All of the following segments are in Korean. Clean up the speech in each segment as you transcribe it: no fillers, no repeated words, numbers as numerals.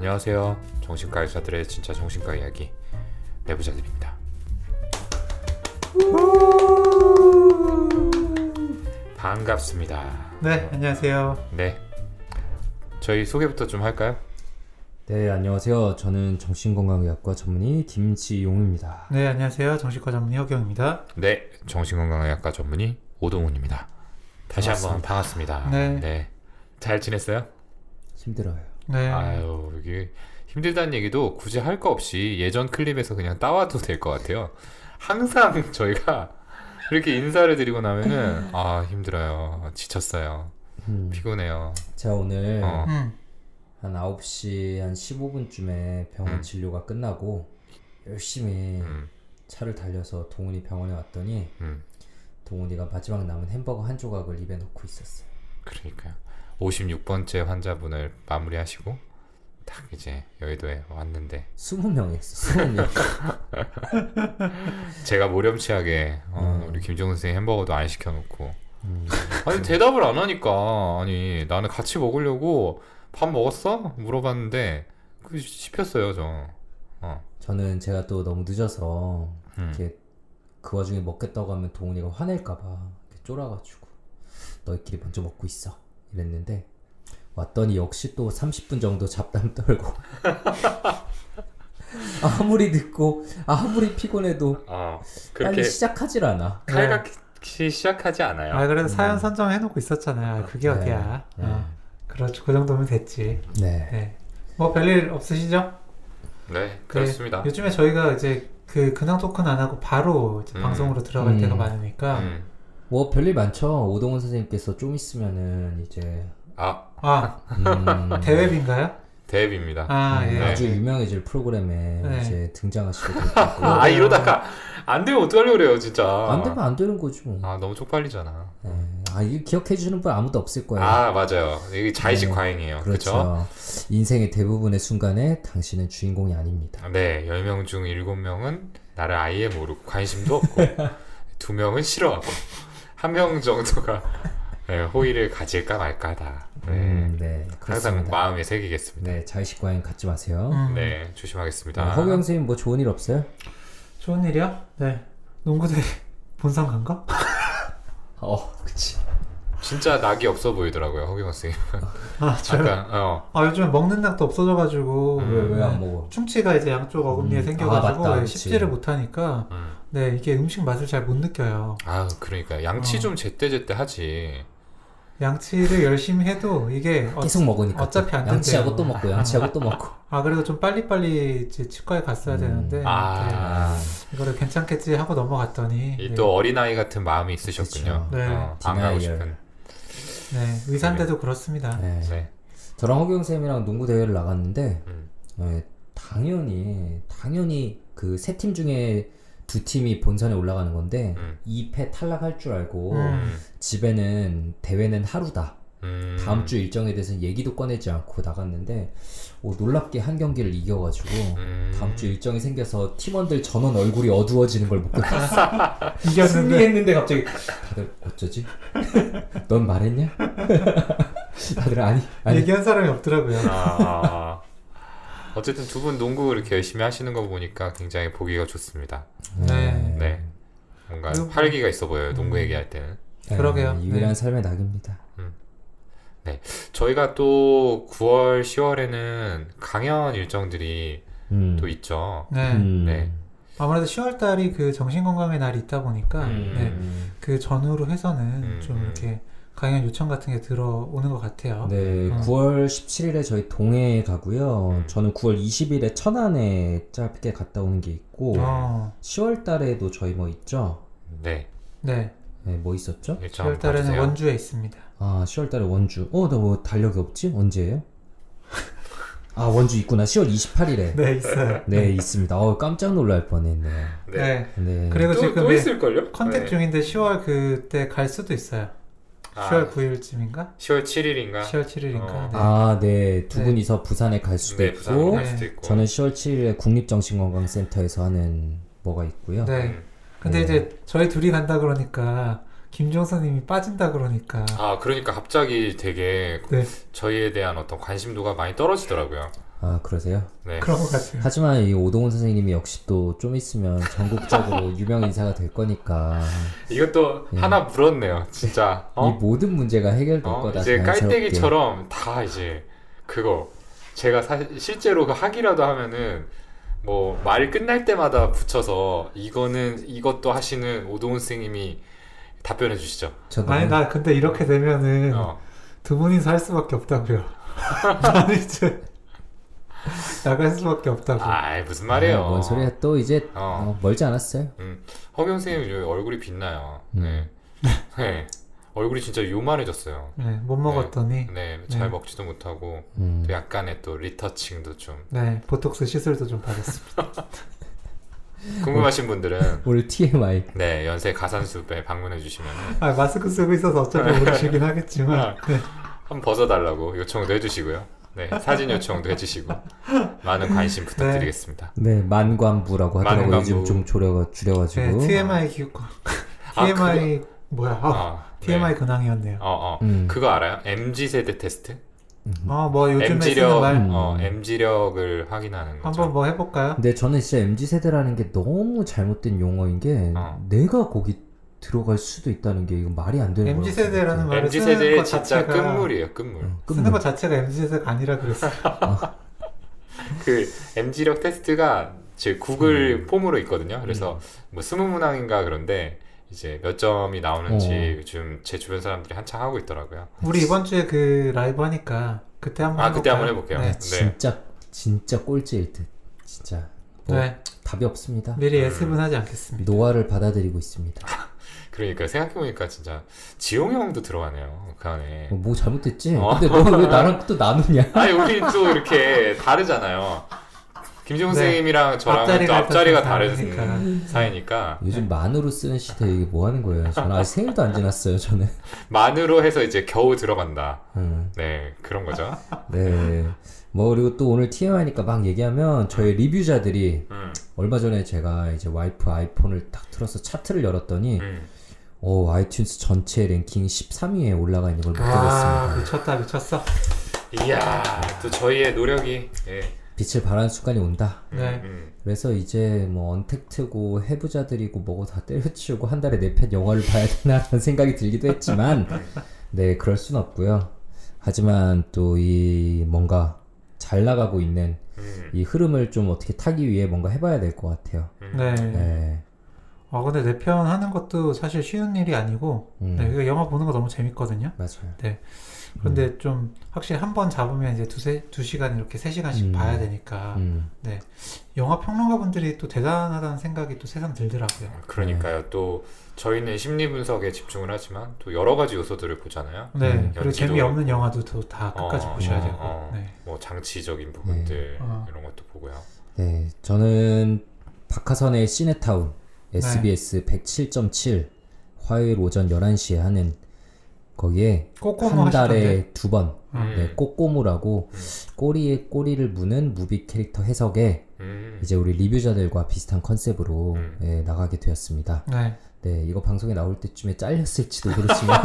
안녕하세요. 정신과 의사들의 진짜 정신과 이야기 내부자들입니다. 반갑습니다. 네, 안녕하세요. 네, 저희 소개부터 좀 할까요? 네, 안녕하세요. 저는 정신건강의학과 전문의 김지용입니다. 네, 안녕하세요. 정신과 전문의 허경입니다. 네, 정신건강의학과 전문의 오동훈입니다. 다시 한번 반갑습니다. 네. 잘 지냈어요? 힘들어요. 네. 아유, 여기 힘들다는 얘기도 굳이 할 거 없이 예전 클립에서 그냥 따와도 될 것 같아요. 항상 저희가 이렇게 인사를 드리고 나면은 힘들어요, 지쳤어요, 피곤해요. 제가 오늘 음. 한 9시 한 15분쯤에 병원 진료가 끝나고 열심히 차를 달려서 동훈이 병원에 왔더니 동훈이가 마지막 남은 햄버거 한 조각을 입에 넣고 있었어요. 그러니까요. 56번째 환자분을 마무리하시고 딱 이제 여의도에 왔는데 20명이었어. 20명. 제가 모렴치하게 우리 김종훈 선생님 햄버거도 안 시켜놓고 아니 대답을 안 하니까, 아니 나는 같이 먹으려고 밥 먹었어? 물어봤는데 그 씹혔어요 저. 저는 제가 또 너무 늦어서 이렇게 그 와중에 먹겠다고 하면 동훈이가 화낼까봐 이렇게 쫄아가지고 너희끼리 먼저 먹고 있어 이랬는데 왔더니 역시 또 30분 정도 잡담 떨고 아무리 늦고 아무리 피곤해도 그렇게 빨리 시작하질 않아. 칼같이 시작하지 않아요. 그래도 사연 선정해놓고 있었잖아요. 그게 네. 어디야. 네. 그렇죠. 그 정도면 됐지. 네. 네. 뭐 별일 없으시죠? 네, 그렇습니다. 네. 요즘에 저희가 이제 그 근황 토크는 안 하고 바로 이제 방송으로 들어갈 때가 많으니까. 뭐 별일 많죠. 오동훈 선생님께서 좀 있으면은 이제 대웹인가요? 대회입니다. 예. 네. 아주 유명해질 프로그램에 네. 이제 등장하시게 될 거고. 이러다가 안 되면 어떡하려고 그래요 진짜. 안 되면 안 되는 거죠. 너무 쪽팔리잖아. 네. 이거 기억해 주는 분 아무도 없을 거예요. 맞아요. 이게 자의식 네. 과잉이에요. 그렇죠. 그렇죠? 인생의 대부분의 순간에 당신은 주인공이 아닙니다. 네, 10명 중 7명은 나를 아예 모르고 관심도 없고 2명은 싫어하고 1명 정도가 호의를 가질까 말까다. 네, 항상 그렇습니다. 마음에 새기겠습니다. 네, 자의식 과잉 갖지 마세요. 네, 조심하겠습니다. 허경 선생님 뭐 좋은 일 없어요? 좋은 일이요? 네. 농구대 본선 간 거? 그치. 진짜 낙이 없어 보이더라고요, 허경 선생님. 저요? 약간, 요즘에 먹는 낙도 없어져가지고. 왜 안 먹어? 충치가 이제 양쪽 어금니에 생겨가지고 맞다, 그치. 씹지를 못하니까 네, 이게 음식 맛을 잘 못 느껴요. 그러니까 양치 좀 제때제때 하지. 양치를 열심히 해도 이게 계속 먹으니까 어차피 안 된대요. 양치하고 또 먹고 양치하고 또 먹고. 그래도 좀 빨리빨리 이제 치과에 갔어야 되는데 이거를 괜찮겠지 하고 넘어갔더니 또 어린아이 같은 마음이 있으셨군요. 네. 안 가고 싶은. 네, 의사인데도 그렇습니다. 네. 네. 저랑 허경 쌤이랑 농구 대회를 나갔는데 당연히 그 세 팀 중에 두 팀이 본선에 올라가는 건데 2패 탈락할 줄 알고 집에는 대회는 하루다. 다음 주 일정에 대해서는 얘기도 꺼내지 않고 나갔는데 놀랍게 한 경기를 이겨가지고 다음 주 일정이 생겨서 팀원들 전원 얼굴이 어두워지는 걸 못 봤어. 이겼는데 승리했는데 갑자기 다들 어쩌지? 넌 말했냐? 다들 아니. 얘기한 사람이 없더라고요. 어쨌든 두 분 농구 이렇게 열심히 하시는 거 보니까 굉장히 보기가 좋습니다. 네. 뭔가 활기가 있어 보여요, 농구 얘기할 때는. 그러게요. 유일한 삶의 낙입니다. 네, 저희가 또 9월, 10월에는 강연 일정들이 또 있죠. 네. 아무래도 10월 달이 그 정신건강의 날이 있다 보니까 그 전후로 해서는 좀 이렇게 강연 요청 같은 게 들어오는 것 같아요. 네, 9월 17일에 저희 동해에 가고요. 저는 9월 20일에 천안에 짧게 갔다 오는 게 있고 10월 달에도 저희 뭐 있죠? 네, 뭐 있었죠? 10월 달에는 원주에 있습니다. 10월 달에 원주. 나 뭐 달력이 없지? 언제예요? 원주 있구나. 10월 28일에. 네, 있어요. 네, 있습니다. 깜짝 놀랄 뻔했네. 네. 네. 그리고 지금 또 있을걸요? 컨택 중인데 10월 그때 갈 수도 있어요. 10월 9일쯤인가? 10월 7일인가? 10월 7일인가? 네. 두 분이서 부산에 갈 수도 있고, 부산에 갈 수도 있고. 저는 10월 7일에 국립정신건강센터에서 하는 뭐가 있고요. 네. 근데 이제 저희 둘이 간다 그러니까 김종서님이 빠진다 그러니까. 그러니까 갑자기 되게 네. 저희에 대한 어떤 관심도가 많이 떨어지더라고요. 아 그러세요? 네. 그런 것 같아요. 하지만 이 오동훈 선생님이 역시 또 좀 있으면 전국적으로 유명 인사가 될 거니까 이것도 하나 물었네요. 진짜. 이 모든 문제가 해결될 거다. 이제 자연스럽게. 깔때기처럼 다 이제 그거 제가 사실 실제로 그 하기라도 하면은 뭐 말 끝날 때마다 붙여서 이것도 하시는 오동훈 선생님이 답변해 주시죠. 저도 아니 나 근데 이렇게 되면은 어. 두 분이서 할 수밖에 없다고요. 나는 이제 나갈 수밖에 없다고. 아이 무슨 말이에요. 뭔 소리야 또 이제 멀지 않았어요. 허경 선생님 여기 얼굴이 빛나요. 네. 네. 얼굴이 진짜 요만해졌어요. 네, 못 먹었더니 네, 잘 먹지도 못하고 또 약간의 또 리터칭도 좀 네, 보톡스 시술도 좀 받았습니다. 궁금하신 분들은 오늘 TMI. 네, 연세 가산숲에 방문해 주시면 아, 마스크 쓰고 있어서 어차피 모르시긴 하겠지만 네. 한번 벗어달라고 요청도 해주시고요. 네, 사진 요청도 해주시고 많은 관심 부탁드리겠습니다. 네, 만관부라고 하더라고요. 만관부. 요즘 좀 줄여가지고. 네, TMI TMI 뭐야? TMI 네. 근황이었네요. 그거 알아요? MZ 세대 테스트? 뭐 요즘에 쓰는 말 MZ력을 확인하는 거죠. 한번 뭐 해볼까요? 근데 저는 진짜 MZ 세대라는 게 너무 잘못된 용어인 게 내가 거기 들어갈 수도 있다는 게 이건 말이 안 되는 거예요. MZ 세대라는 말을 MZ 쓰는 세대의 것 진짜 자체가 끝물이에요, 끝물. 쓰는 것 자체가 MZ 세대가 아니라 그랬어요. 그 MZ력 테스트가 제 구글 폼으로 있거든요. 그래서 뭐 20문항인가 그런데 이제 몇 점이 나오는지 요즘 제 주변 사람들이 한창 하고 있더라고요. 우리 이번 주에 그 라이브 하니까 그때 한번 그때 한번 해볼게요. 네. 네. 진짜 꼴찌일 듯. 진짜. 뭐 네. 답이 없습니다. 미리 예습은 하지 않겠습니다. 노화를 받아들이고 있습니다. 그러니까 생각해보니까 진짜 지용 형도 들어가네요. 그 안에. 뭐 잘못됐지? 근데 너 왜 나랑 또 나누냐? 아니 우리 또 이렇게 다르잖아요. 김지훈 네. 선생님이랑 저랑은 또 앞자리가 다른 다르니까. 사이니까 요즘 만으로 쓰는 시대에 이게 뭐 하는 거예요? 저는 아직 생일도 안 지났어요, 저는. 만으로 해서 이제 겨우 들어간다. 음. 네, 그런 거죠. 네. 뭐 그리고 또 오늘 TMI니까 막 얘기하면 저희 리뷰자들이 얼마 전에 제가 이제 와이프 아이폰을 딱 틀어서 차트를 열었더니 아이튠스 전체 랭킹 13위에 올라가 있는 걸 못 와, 보겠습니다. 미쳤어. 이야, 또 저희의 노력이 빛을 발하는 순간이 온다. 네. 그래서 이제 뭐 언택트고 해부자들이고 뭐고 다 때려치우고 한 달에 4편 영화를 봐야 되나라는 생각이 들기도 했지만 네, 그럴 순 없고요. 하지만 또 이 뭔가 잘 나가고 있는 이 흐름을 좀 어떻게 타기 위해 뭔가 해봐야 될 것 같아요. 네. 네. 근데 내 편 하는 것도 사실 쉬운 일이 아니고 네, 이거 영화 보는 거 너무 재밌거든요. 맞아요. 네. 그런데 좀 확실히 한 번 잡으면 이제 두 시간 이렇게 3시간씩 봐야 되니까 네. 영화 평론가 분들이 또 대단하다는 생각이 또 새삼 들더라고요. 그러니까요. 또 저희는 심리 분석에 집중을 하지만 또 여러 가지 요소들을 보잖아요. 네. 그리고 연기도 재미없는 영화도 다 끝까지 보셔야 되고. 네. 뭐 장치적인 부분들 이런 것도 보고요. 네, 저는 박하선의 시네타운 SBS 107.7 화요일 오전 11시에 하는 거기에 꼬꼬무 한 달에 하시던데? 2번 네, 꼬꼬무라고 꼬리에 꼬리를 무는 무비 캐릭터 해석에 이제 우리 리뷰자들과 비슷한 컨셉으로 네, 나가게 되었습니다. 네. 네, 이거 방송에 나올 때쯤에 잘렸을지도 그렇지만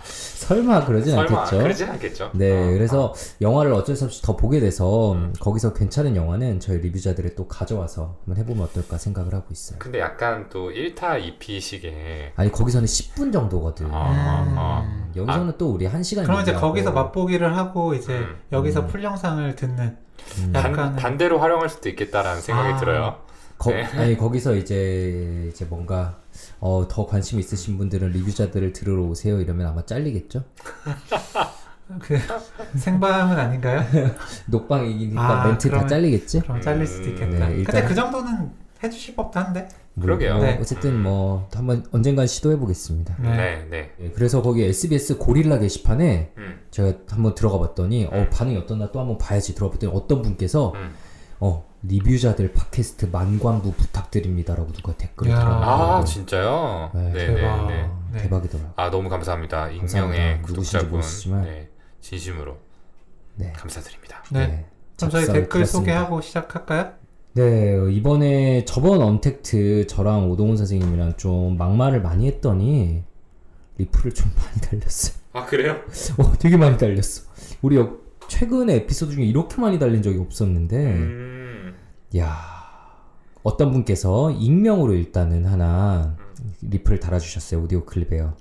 설마 그러진 않겠죠. 그러진 않겠죠. 네, 그래서 영화를 어쩔 수 없이 더 보게 돼서 거기서 괜찮은 영화는 저희 리뷰자들이 또 가져와서 한번 해보면 어떨까 생각을 하고 있어요. 근데 약간 또 1타 2피식의 아니 거기서는 10분 정도거든. 여기서는 또 우리 1시간 그럼 이제 얘기하고. 거기서 맛보기를 하고 이제 여기서 풀 영상을 듣는 약간 반대로 활용할 수도 있겠다라는 생각이 들어요. 네. 아니 거기서 이제 뭔가 더 관심 있으신 분들은 리뷰자들을 들으러 오세요 이러면 아마 잘리겠죠? 그 생방은 아닌가요? 녹방이니까 멘트 다 잘리겠지? 그럼 잘릴 수도 있겠다. 네, 근데 그 정도는 해주실 법도 한데. 그러게요. 네. 어쨌든 뭐 한번 언젠간 시도해 보겠습니다. 네. 그래서 거기 SBS 고릴라 게시판에 제가 한번 들어가 봤더니 반응이 어떠나 또 한번 봐야지 들어가 봤더니 어떤 분께서 리뷰자들 팟캐스트 만관부 부탁드립니다라고 누가 댓글을 달아놨더라고요. 아 진짜요? 네. 대박. 네. 네. 대박이더라고요. 아 너무 감사합니다. 익명의 감사합니다. 누구신지 구독자분 모르시지만. 네, 진심으로 네. 감사드립니다. 네. 그럼 저희 작사를 댓글 들었습니다. 소개하고 시작할까요? 네, 이번에 저번 언택트 저랑 오동훈 선생님이랑 좀 막말을 많이 했더니 리플을 좀 많이 달렸어요. 아 그래요? 되게 많이 달렸어. 우리 최근에 에피소드 중에 이렇게 많이 달린 적이 없었는데 야, 어떤 분께서 익명으로 일단은 하나 리플을 달아주셨어요. 오디오 클립에요.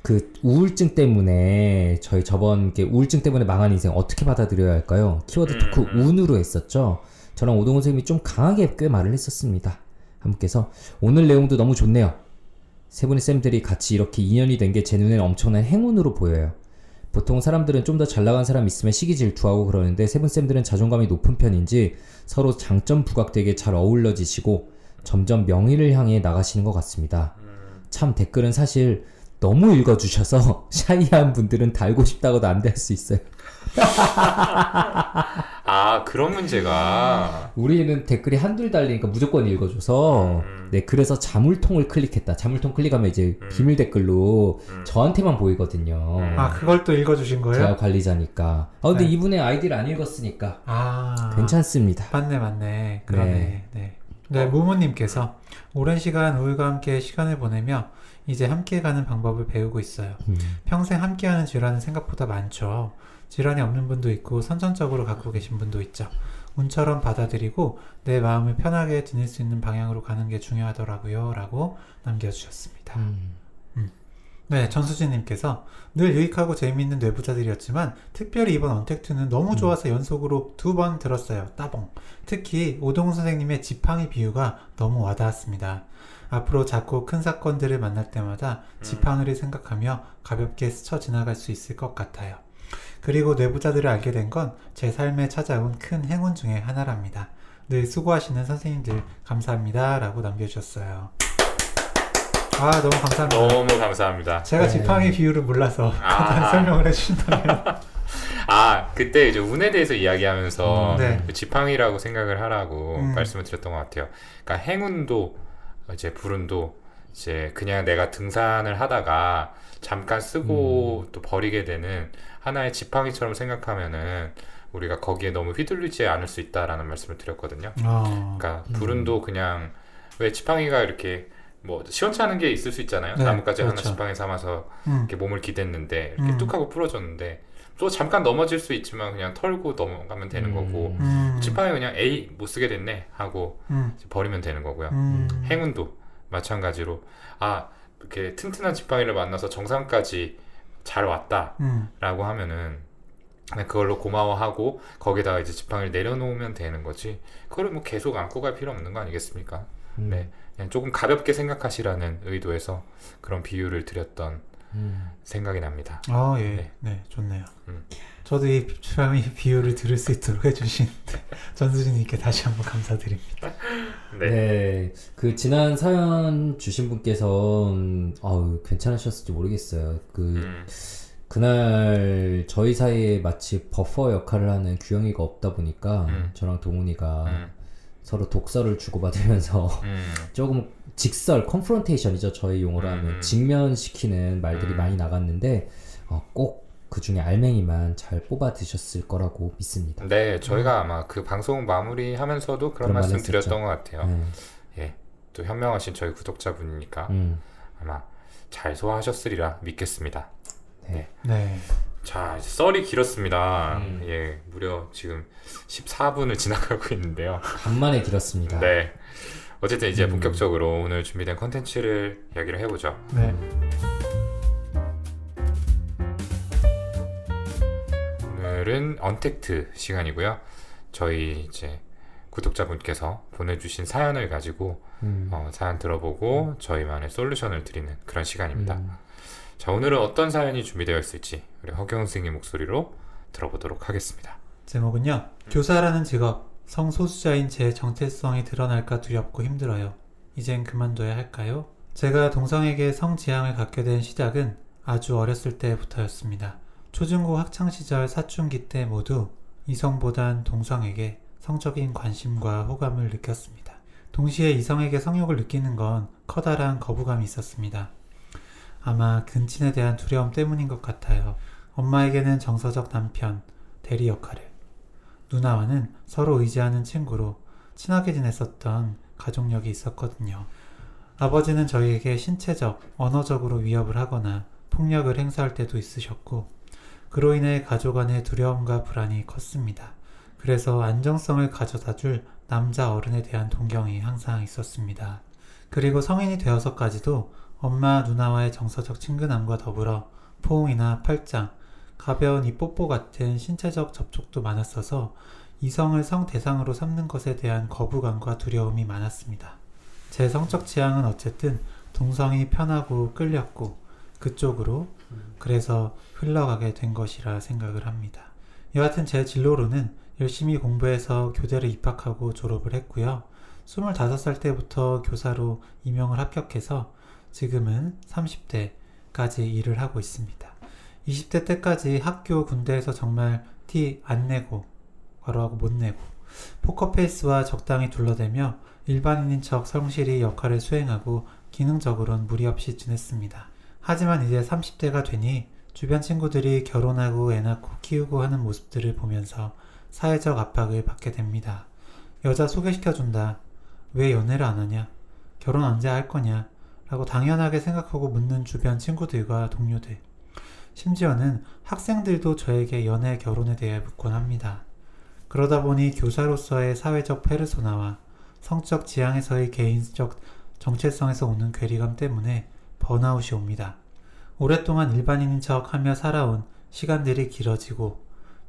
그 우울증 때문에 저희 저번 게 우울증 때문에 망한 인생 어떻게 받아들여야 할까요? 키워드 토크 운으로 했었죠. 저랑 오동훈 선생님이 좀 강하게 꽤 말을 했었습니다. 한 분께서 오늘 내용도 너무 좋네요. 세 분의 쌤들이 같이 이렇게 인연이 된 게 제 눈에는 엄청난 행운으로 보여요. 보통 사람들은 좀 더 잘 나간 사람 있으면 시기 질투하고 그러는데 세 분 쌤들은 자존감이 높은 편인지 서로 장점 부각되게 잘 어울러지시고 점점 명의를 향해 나가시는 것 같습니다. 참 댓글은 사실 너무 읽어주셔서 샤이한 분들은 달고 싶다고도 안 될 수 있어요. 아, 그런 문제가. 우리는 댓글이 한둘 달리니까 무조건 읽어줘서 네, 그래서 자물통을 클릭했다. 자물통 클릭하면 이제 비밀 댓글로 저한테만 보이거든요. 아, 그걸 또 읽어주신 거예요? 제가 관리자니까. 근데 네. 이분의 아이디를 안 읽었으니까 아, 괜찮습니다. 맞네. 그러네. 네, 무무님께서 오랜 시간 우울과 함께 시간을 보내며 이제 함께 가는 방법을 배우고 있어요. 평생 함께하는 질환은 생각보다 많죠. 질환이 없는 분도 있고 선천적으로 갖고 계신 분도 있죠. 운처럼 받아들이고 내 마음을 편하게 지닐 수 있는 방향으로 가는 게 중요하더라고요. 라고 남겨주셨습니다. 네, 전수진님께서 늘 유익하고 재미있는 뇌부자들이었지만 특별히 이번 언택트는 너무 좋아서 연속으로 2번 들었어요. 따봉. 특히 오동훈 선생님의 지팡이 비유가 너무 와닿았습니다. 앞으로 작고 큰 사건들을 만날 때마다 지팡이를 생각하며 가볍게 스쳐 지나갈 수 있을 것 같아요. 그리고 뇌부자들을 알게 된 건 제 삶에 찾아온 큰 행운 중에 하나랍니다. 늘 수고하시는 선생님들 감사합니다. 라고 남겨주셨어요. 아, 너무 감사합니다. 너무 감사합니다. 제가 지팡이 비유를 몰라서 간단히 설명을 해주신다면. 아, 그때 이제 운에 대해서 이야기하면서 네. 그 지팡이라고 생각을 하라고 말씀을 드렸던 것 같아요. 그러니까 행운도 이제 불운도 이제 그냥 내가 등산을 하다가 잠깐 쓰고 또 버리게 되는 하나의 지팡이처럼 생각하면은 우리가 거기에 너무 휘둘리지 않을 수 있다라는 말씀을 드렸거든요. 그러니까 불운도 그냥 왜 지팡이가 이렇게 뭐 시원찮은 게 있을 수 있잖아요. 네, 나뭇가지 그렇죠. 하나 지팡이 삼아서 이렇게 몸을 기댔는데 이렇게 뚝 하고 부러졌는데 또 잠깐 넘어질 수 있지만 그냥 털고 넘어가면 되는 거고 지팡이 그냥 에이 못 쓰게 됐네 하고 이제 버리면 되는 거고요. 행운도 마찬가지로 아 이렇게 튼튼한 지팡이를 만나서 정상까지 잘 왔다 라고 하면은 그냥 그걸로 고마워하고 거기다가 이제 지팡이를 내려놓으면 되는 거지 그걸 뭐 계속 안고 갈 필요 없는 거 아니겠습니까? 네, 그냥 조금 가볍게 생각하시라는 의도에서 그런 비유를 드렸던 생각이 납니다. 예. 네, 좋네요. 저도 이 비유를 들을 수 있도록 해주신 전수진님께 다시 한번 감사드립니다. 네, 그 지난 사연 주신 분께서 괜찮으셨을지 모르겠어요. 그날 저희 사이에 마치 버퍼 역할을 하는 규영이가 없다 보니까 저랑 동훈이가 서로 독서를 주고받으면서 조금 직설, 컨프런테이션이죠. 저희 용어로 하면 직면시키는 말들이 많이 나갔는데 꼭 그 중에 알맹이만 잘 뽑아 드셨을 거라고 믿습니다. 네, 저희가 아마 그 방송 마무리하면서도 그런 말씀 드렸던 것 같아요. 예, 또 현명하신 저희 구독자분이니까 아마 잘 소화하셨으리라 믿겠습니다. 네. 자, 썰이 길었습니다. 예, 무려 지금 14분을 지나가고 있는데요. 간만에 길었습니다. 네. 어쨌든 이제 본격적으로 오늘 준비된 컨텐츠를 이야기를 해보죠. 네. 오늘은 언택트 시간이고요. 저희 이제 구독자분께서 보내주신 사연을 가지고 사연 들어보고 저희만의 솔루션을 드리는 그런 시간입니다. 자, 오늘은 어떤 사연이 준비되어 있을지 우리 허경 선생님 목소리로 들어보도록 하겠습니다. 제목은요. 교사라는 직업, 성소수자인 제 정체성이 드러날까 두렵고 힘들어요. 이젠 그만둬야 할까요? 제가 동성에게 성지향을 갖게 된 시작은 아주 어렸을 때부터였습니다. 초중고 학창시절 사춘기 때 모두 이성보단 동성에게 성적인 관심과 호감을 느꼈습니다. 동시에 이성에게 성욕을 느끼는 건 커다란 거부감이 있었습니다. 아마 근친에 대한 두려움 때문인 것 같아요. 엄마에게는 정서적 남편, 대리 역할을, 누나와는 서로 의지하는 친구로 친하게 지냈었던 가족력이 있었거든요. 아버지는 저희에게 신체적, 언어적으로 위협을 하거나 폭력을 행사할 때도 있으셨고 그로 인해 가족 안의 두려움과 불안이 컸습니다. 그래서 안정성을 가져다 줄 남자 어른에 대한 동경이 항상 있었습니다. 그리고 성인이 되어서까지도 엄마, 누나와의 정서적 친근함과 더불어 포옹이나 팔짱, 가벼운 이뽀뽀 같은 신체적 접촉도 많았어서 이성을 성 대상으로 삼는 것에 대한 거부감과 두려움이 많았습니다. 제 성적 취향은 어쨌든 동성이 편하고 끌렸고 그쪽으로 그래서 흘러가게 된 것이라 생각을 합니다. 여하튼 제 진로로는 열심히 공부해서 교대를 입학하고 졸업을 했고요. 25살 때부터 교사로 임용을 합격해서 지금은 30대까지 일을 하고 있습니다. 20대 때까지 학교 군대에서 정말 티 안 내고 괄호하고 못 내고 포커페이스와 적당히 둘러대며 일반인인 척 성실히 역할을 수행하고 기능적으로는 무리 없이 지냈습니다. 하지만 이제 30대가 되니 주변 친구들이 결혼하고 애 낳고 키우고 하는 모습들을 보면서 사회적 압박을 받게 됩니다. 여자 소개시켜준다. 왜 연애를 안 하냐? 결혼 언제 할 거냐? 라고 당연하게 생각하고 묻는 주변 친구들과 동료들. 심지어는 학생들도 저에게 연애, 결혼에 대해 묻곤 합니다. 그러다 보니 교사로서의 사회적 페르소나와 성적 지향에서의 개인적 정체성에서 오는 괴리감 때문에 번아웃이 옵니다. 오랫동안 일반인인 척 하며 살아온 시간들이 길어지고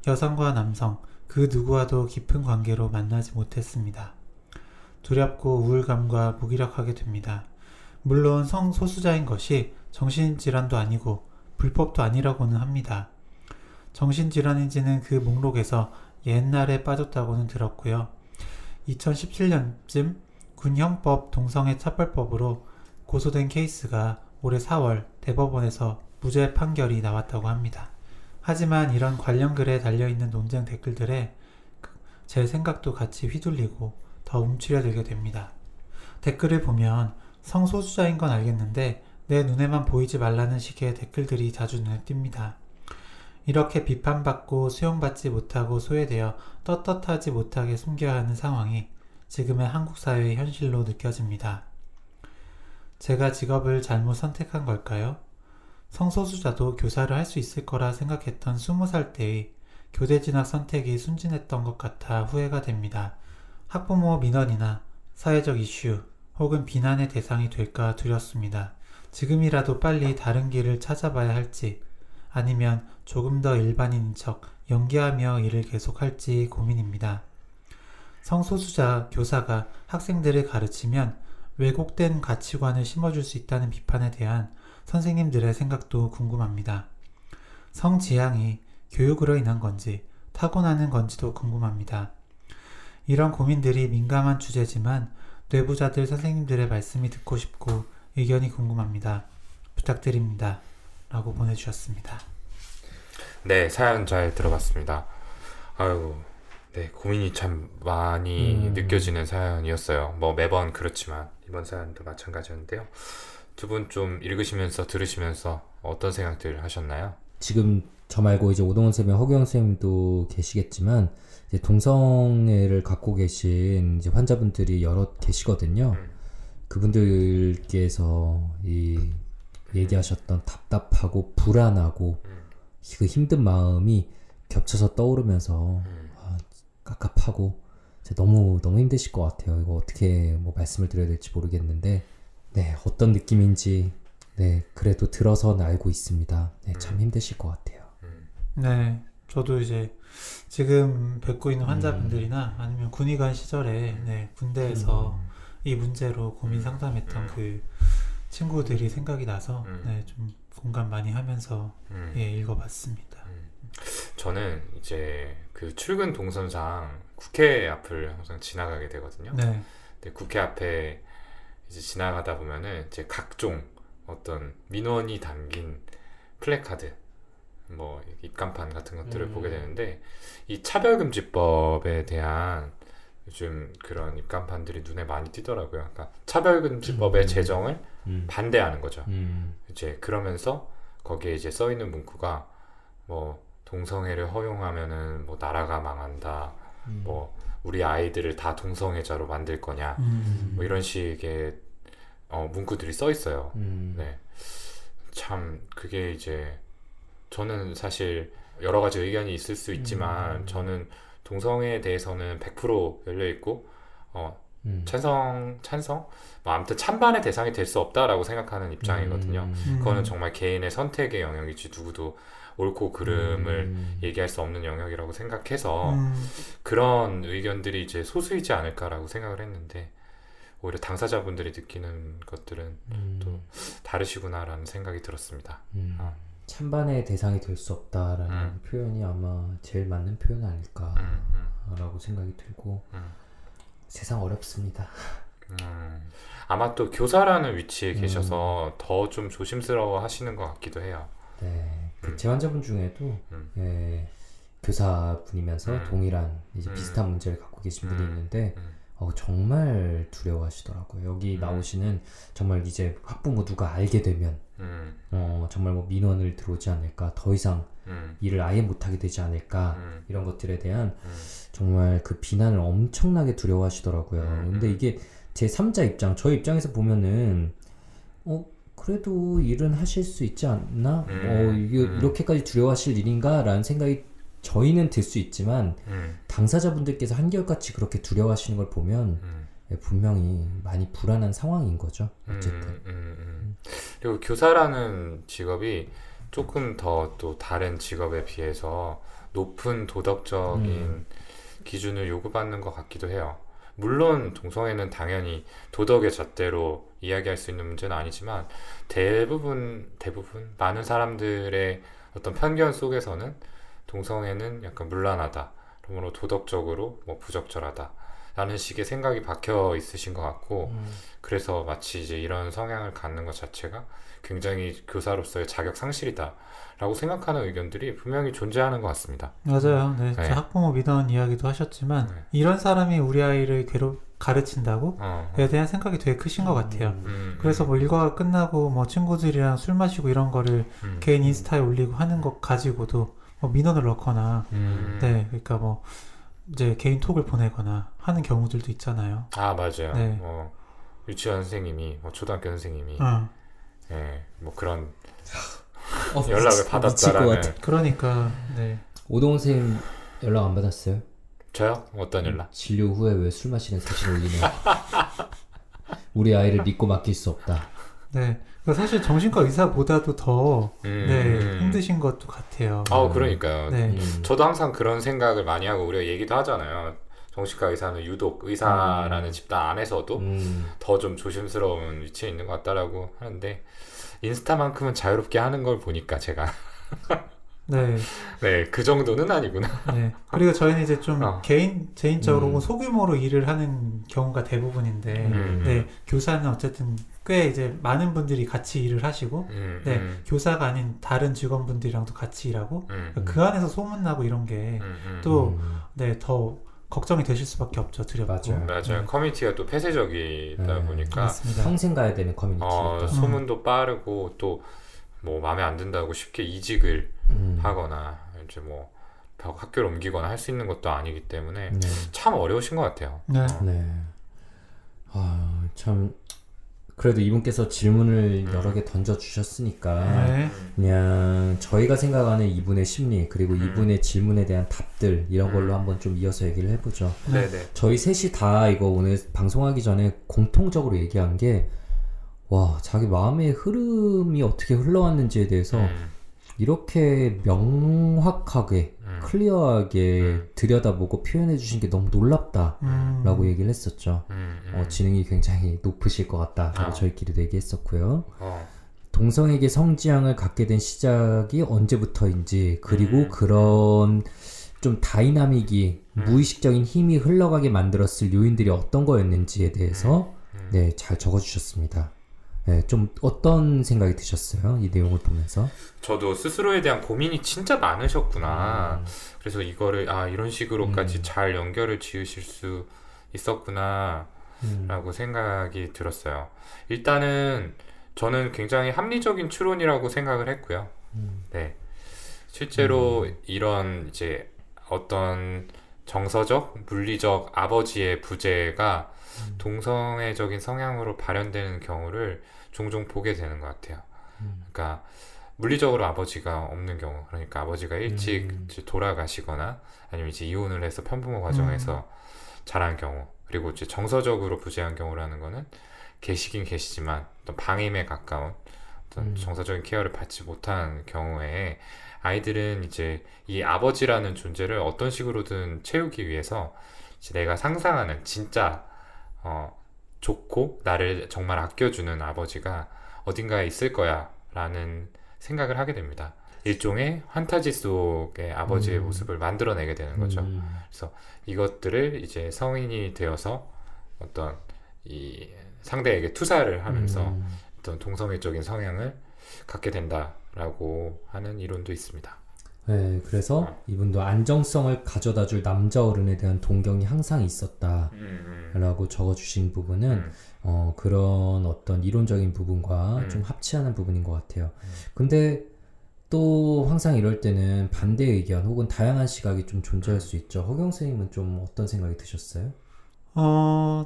여성과 남성, 그 누구와도 깊은 관계로 만나지 못했습니다. 두렵고 우울감과 무기력하게 됩니다. 물론 성소수자인 것이 정신질환도 아니고 불법도 아니라고는 합니다. 정신질환인지는 그 목록에서 옛날에 빠졌다고는 들었고요. 2017년쯤 군형법 동성애 처벌법으로 고소된 케이스가 올해 4월 대법원에서 무죄 판결이 나왔다고 합니다. 하지만 이런 관련 글에 달려있는 논쟁 댓글들에 제 생각도 같이 휘둘리고 더 움츠려들게 됩니다. 댓글을 보면 성소수자인 건 알겠는데 내 눈에만 보이지 말라는 식의 댓글들이 자주 눈에 띕니다. 이렇게 비판받고 수용받지 못하고 소외되어 떳떳하지 못하게 숨겨야 하는 상황이 지금의 한국 사회의 현실로 느껴집니다. 제가 직업을 잘못 선택한 걸까요? 성소수자도 교사를 할 수 있을 거라 생각했던 20살 때의 교대 진학 선택이 순진했던 것 같아 후회가 됩니다. 학부모 민원이나 사회적 이슈 혹은 비난의 대상이 될까 두렵습니다. 지금이라도 빨리 다른 길을 찾아봐야 할지 아니면 조금 더 일반인인 척 연기하며 일을 계속할지 고민입니다. 성소수자 교사가 학생들을 가르치면 왜곡된 가치관을 심어줄 수 있다는 비판에 대한 선생님들의 생각도 궁금합니다. 성지향이 교육으로 인한 건지 타고나는 건지도 궁금합니다. 이런 고민들이 민감한 주제지만 뇌부자들 선생님들의 말씀이 듣고 싶고 의견이 궁금합니다. 부탁드립니다. 라고 보내주셨습니다. 네, 사연 잘 들어봤습니다. 아유, 네, 고민이 참 많이 느껴지는 사연이었어요. 뭐 매번 그렇지만 이번 사연도 마찬가지였는데요. 두 분 좀 읽으시면서 들으시면서 어떤 생각들 하셨나요? 지금 저 말고 이제 오동원 쌤이랑 허경 쌤도 계시겠지만 이제 동성애를 갖고 계신 이제 환자분들이 여러 계시거든요. 그분들께서 이 얘기하셨던 답답하고 불안하고 그 힘든 마음이 겹쳐서 떠오르면서 깝깝하고 너무 힘드실 것 같아요. 이거 어떻게 뭐 말씀을 드려야 될지 모르겠는데 네, 어떤 느낌인지 네, 그래도 들어서는 알고 있습니다. 네, 참 힘드실 것 같아요. 네, 저도 이제 지금 뵙고 있는 환자분들이나 아니면 군의관 시절에 네, 군대에서 이 문제로 고민 상담했던 그 친구들이 생각이 나서 네, 좀 공감 많이 하면서 예, 읽어봤습니다. 저는 이제 그 출근 동선상 국회 앞을 항상 지나가게 되거든요. 네. 근데 국회 앞에 이제 지나가다 보면은 이제 각종 어떤 민원이 담긴 플래카드, 뭐 입간판 같은 것들을 보게 되는데 이 차별금지법에 대한 요즘 그런 입간판들이 눈에 많이 띄더라고요. 그러니까 차별금지법의 제정을 반대하는 거죠. 이제 그러면서 거기에 이제 써 있는 문구가 뭐 동성애를 허용하면은 뭐 나라가 망한다. 뭐 우리 아이들을 다 동성애자로 만들 거냐. 뭐 이런 식의 문구들이 써 있어요. 네. 참 그게 이제 저는 사실 여러 가지 의견이 있을 수 있지만 저는 동성애에 대해서는 100% 열려 있고 찬성 뭐 아무튼 찬반의 대상이 될 수 없다라고 생각하는 입장이거든요. 그거는 정말 개인의 선택의 영역이지 누구도 옳고 그름을 얘기할 수 없는 영역이라고 생각해서 그런 의견들이 이제 소수이지 않을까라고 생각을 했는데 오히려 당사자분들이 느끼는 것들은 또 다르시구나라는 생각이 들었습니다. 찬반의 대상이 될 수 없다라는 표현이 아마 제일 맞는 표현 아닐까라고 생각이 들고 세상 어렵습니다. 아마 또 교사라는 위치에 계셔서 더 좀 조심스러워 하시는 것 같기도 해요. 네, 그 제 환자분 중에도 예, 교사분이면서 동일한 이제 비슷한 문제를 갖고 계신 분이 있는데 정말 두려워하시더라고요. 여기 나오시는 정말 이제 학부모 누가 알게 되면 정말 뭐 민원을 들어오지 않을까, 더 이상 일을 아예 못하게 되지 않을까, 이런 것들에 대한 정말 그 비난을 엄청나게 두려워하시더라고요. 근데 이게 제 3자 입장, 저의 입장에서 보면은 그래도 일은 하실 수 있지 않나? 이게 이렇게까지 두려워하실 일인가? 라는 생각이 저희는 들 수 있지만 당사자분들께서 한결같이 그렇게 두려워하시는 걸 보면 분명히 많이 불안한 상황인 거죠. 어쨌든. 그리고 교사라는 직업이 조금 더 또 다른 직업에 비해서 높은 도덕적인 기준을 요구받는 것 같기도 해요. 물론 동성애는 당연히 도덕의 잣대로 이야기할 수 있는 문제는 아니지만 대부분 많은 사람들의 어떤 편견 속에서는 동성애는 약간 문란하다, 그러므로 도덕적으로 뭐 부적절하다 라는 식의 생각이 박혀 있으신 것 같고 그래서 마치 이제 이런 성향을 갖는 것 자체가 굉장히 교사로서의 자격 상실이다 라고 생각하는 의견들이 분명히 존재하는 것 같습니다. 맞아요. 네, 네. 학부모 민원 이야기도 하셨지만 이런 사람이 우리 아이를 가르친다고에 대한 생각이 되게 크신 것 같아요. 그래서 뭐 일과가 끝나고 뭐 친구들이랑 술 마시고 이런 거를 개인 인스타에 올리고 하는 것 가지고도 뭐 민원을 넣거나 네, 그러니까 뭐 이제 개인 톡을 보내거나 하는 경우들도 있잖아요. 아, 맞아요. 네. 유치원 선생님이, 초등학교 선생님이, 네, 뭐 그런 연락을 받았다라는. 그러니까, 네. 오동훈 선생님 연락 안 받았어요? 저요? 어떤 연락? 진료 후에 왜 술 마시는 사진 올리냐? 우리 아이를 믿고 맡길 수 없다. 네. 사실 정신과 의사보다도 더 네, 힘드신 것도 같아요. 그러니까요. 네. 저도 항상 그런 생각을 많이 하고 우리가 얘기도 하잖아요. 정신과 의사는 유독 의사라는 집단 안에서도 더 좀 조심스러운 위치에 있는 것 같다라고 하는데 인스타만큼은 자유롭게 하는 걸 보니까 제가 네. 네, 그 정도는 아니구나. 네. 그리고 저희는 이제 좀 개인적으로 소규모로 일을 하는 경우가 대부분인데, 네. 교사는 어쨌든 꽤 이제 많은 분들이 같이 일을 하시고, 네. 교사가 아닌 다른 직원분들이랑도 같이 일하고, 그 안에서 소문나고 이런 게 또, 네, 더 걱정이 되실 수밖에 없죠. 두렵고. 맞아요. 네. 커뮤니티가 또 폐쇄적이다 보니까 맞습니다. 평생 가야 되는 커뮤니티니까. 소문도 빠르고 또 뭐 마음에 안 든다고 쉽게 이직을 하거나 이제 뭐 학교를 옮기거나 할 수 있는 것도 아니기 때문에 참 어려우신 것 같아요. 네. 네. 참 그래도 이분께서 질문을 여러 개 던져주셨으니까 그냥 저희가 생각하는 이분의 심리 그리고 이분의 질문에 대한 답들 이런 걸로 한번 좀 이어서 얘기를 해보죠. 네네. 저희 셋이 다 이거 오늘 방송하기 전에 공통적으로 얘기한 게 자기 마음의 흐름이 어떻게 흘러왔는지에 대해서 이렇게 명확하게 클리어하게 들여다보고 표현해 주신 게 너무 놀랍다 라고 얘기를 했었죠. 지능이 굉장히 높으실 것 같다 라고 저희끼리도 얘기했었고요. 동성에게 성지향을 갖게 된 시작이 언제부터인지 그리고 그런 좀 다이나믹이 무의식적인 힘이 흘러가게 만들었을 요인들이 어떤 거였는지에 대해서 네, 잘 적어주셨습니다. 네, 좀 어떤 생각이 드셨어요? 이 내용을 보면서? 저도 스스로에 대한 고민이 진짜 많으셨구나. 그래서 이거를 이런 식으로까지 잘 연결을 지으실 수 있었구나 라고 생각이 들었어요. 일단은 저는 굉장히 합리적인 추론이라고 생각을 했고요. 네, 실제로 이런 이제 어떤 정서적, 물리적 아버지의 부재가 동성애적인 성향으로 발현되는 경우를 종종 보게 되는 것 같아요. 그러니까 물리적으로 아버지가 없는 경우, 그러니까 아버지가 일찍 이제 돌아가시거나 아니면 이제 이혼을 해서 편부모 과정에서 자란 경우, 그리고 이제 정서적으로 부재한 경우라는 거는 계시긴 계시지만 어떤 방임에 가까운 어떤 정서적인 케어를 받지 못한 경우에 아이들은 이제 이 아버지라는 존재를 어떤 식으로든 채우기 위해서 이제 내가 상상하는 진짜 좋고 나를 정말 아껴주는 아버지가 어딘가에 있을 거야 라는 생각을 하게 됩니다. 일종의 환타지 속의 아버지의 모습을 만들어내게 되는 거죠. 그래서 이것들을 이제 성인이 되어서 어떤 이 상대에게 투사를 하면서 어떤 동성애적인 성향을 갖게 된다라고 하는 이론도 있습니다. 네, 그래서 이분도 안정성을 가져다줄 남자 어른에 대한 동경이 항상 있었다라고 적어주신 부분은 그런 어떤 이론적인 부분과 좀 합치하는 부분인 것 같아요. 근데 또 항상 이럴 때는 반대 의견 혹은 다양한 시각이 좀 존재할 수 있죠. 허경 선생님은 좀 어떤 생각이 드셨어요?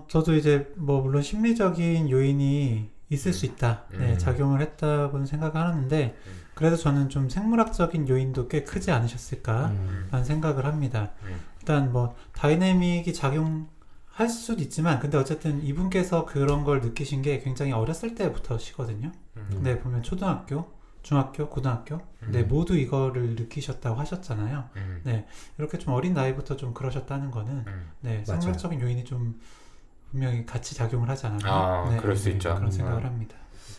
저도 이제 뭐 물론 심리적인 요인이 있을 수 있다. 네, 작용을 했다고는 생각을 하는데 그래도 저는 좀 생물학적인 요인도 꽤 크지 않으셨을까라는 생각을 합니다. 일단 뭐 다이내믹이 작용할 수도 있지만 근데 어쨌든 이분께서 그런 걸 느끼신 게 굉장히 어렸을 때부터시거든요. 네, 보면 초등학교, 중학교, 고등학교 네, 모두 이거를 느끼셨다고 하셨잖아요. 네, 이렇게 좀 어린 나이부터 좀 그러셨다는 거는 네, 생물학적인 요인이 좀 분명히 같이 작용을 하지 않았나 네, 그럴 수 있죠. 그런 생각을 합니다.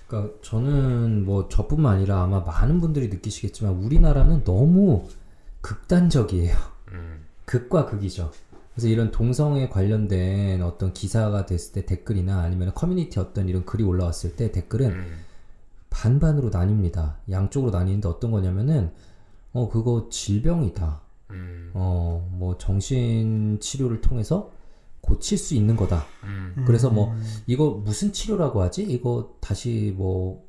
그러니까 저는 뭐 저뿐만 아니라 아마 많은 분들이 느끼시겠지만 우리나라는 너무 극단적이에요. 극과 극이죠. 그래서 이런 동성애 관련된 어떤 기사가 됐을 때 댓글이나 아니면 커뮤니티 어떤 이런 글이 올라왔을 때 댓글은 반반으로 나뉩니다. 양쪽으로 나뉘는데 어떤 거냐면은 그거 질병이다. 뭐 정신 치료를 통해서 고칠 수 있는 거다. 그래서 뭐 이거 무슨 치료라고 하지? 이거 다시 뭐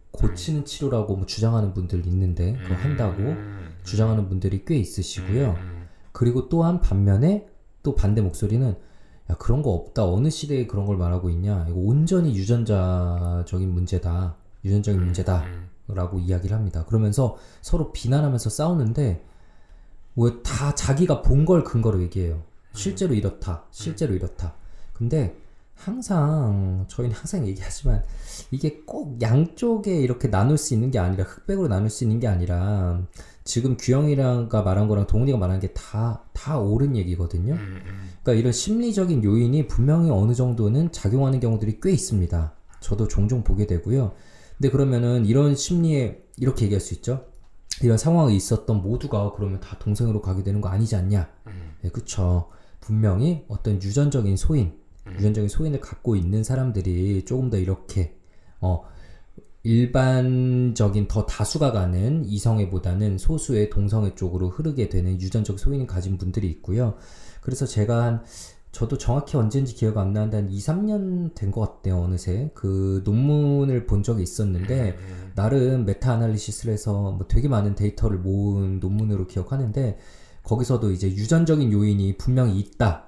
고치는 치료라고 뭐 주장하는 분들 있는데 그거 한다고 주장하는 분들이 꽤 있으시고요. 그리고 또한 반면에 또 반대 목소리는 야 그런 거 없다. 어느 시대에 그런 걸 말하고 있냐. 이거 온전히 유전적인 문제다. 유전적인 문제다. 라고 이야기를 합니다. 그러면서 서로 비난하면서 싸우는데 왜 다 자기가 본 걸 근거로 얘기해요. 실제로 이렇다. 실제로 이렇다. 근데 저희는 항상 얘기하지만 이게 꼭 양쪽에 이렇게 나눌 수 있는 게 아니라 흑백으로 나눌 수 있는 게 아니라 지금 규영이가 말한 거랑 동훈이가 말한 게 다 옳은 얘기거든요. 그러니까 이런 심리적인 요인이 분명히 어느 정도는 작용하는 경우들이 꽤 있습니다. 저도 종종 보게 되고요. 근데 그러면은 이런 심리에 이렇게 얘기할 수 있죠. 이런 상황이 있었던 모두가 그러면 다 동성애로 가게 되는 거 아니지 않냐. 네, 그쵸. 분명히 어떤 유전적인 소인을 갖고 있는 사람들이 조금 더 이렇게 일반적인 더 다수가 가는 이성애보다는 소수의 동성애 쪽으로 흐르게 되는 유전적 소인을 가진 분들이 있고요. 그래서 저도 정확히 언제인지 기억 안 나는데 한 2, 3년 된 것 같아요. 어느새 그 논문을 본 적이 있었는데 나름 메타 아날리시스를 해서 뭐 되게 많은 데이터를 모은 논문으로 기억하는데 거기서도 이제 유전적인 요인이 분명히 있다.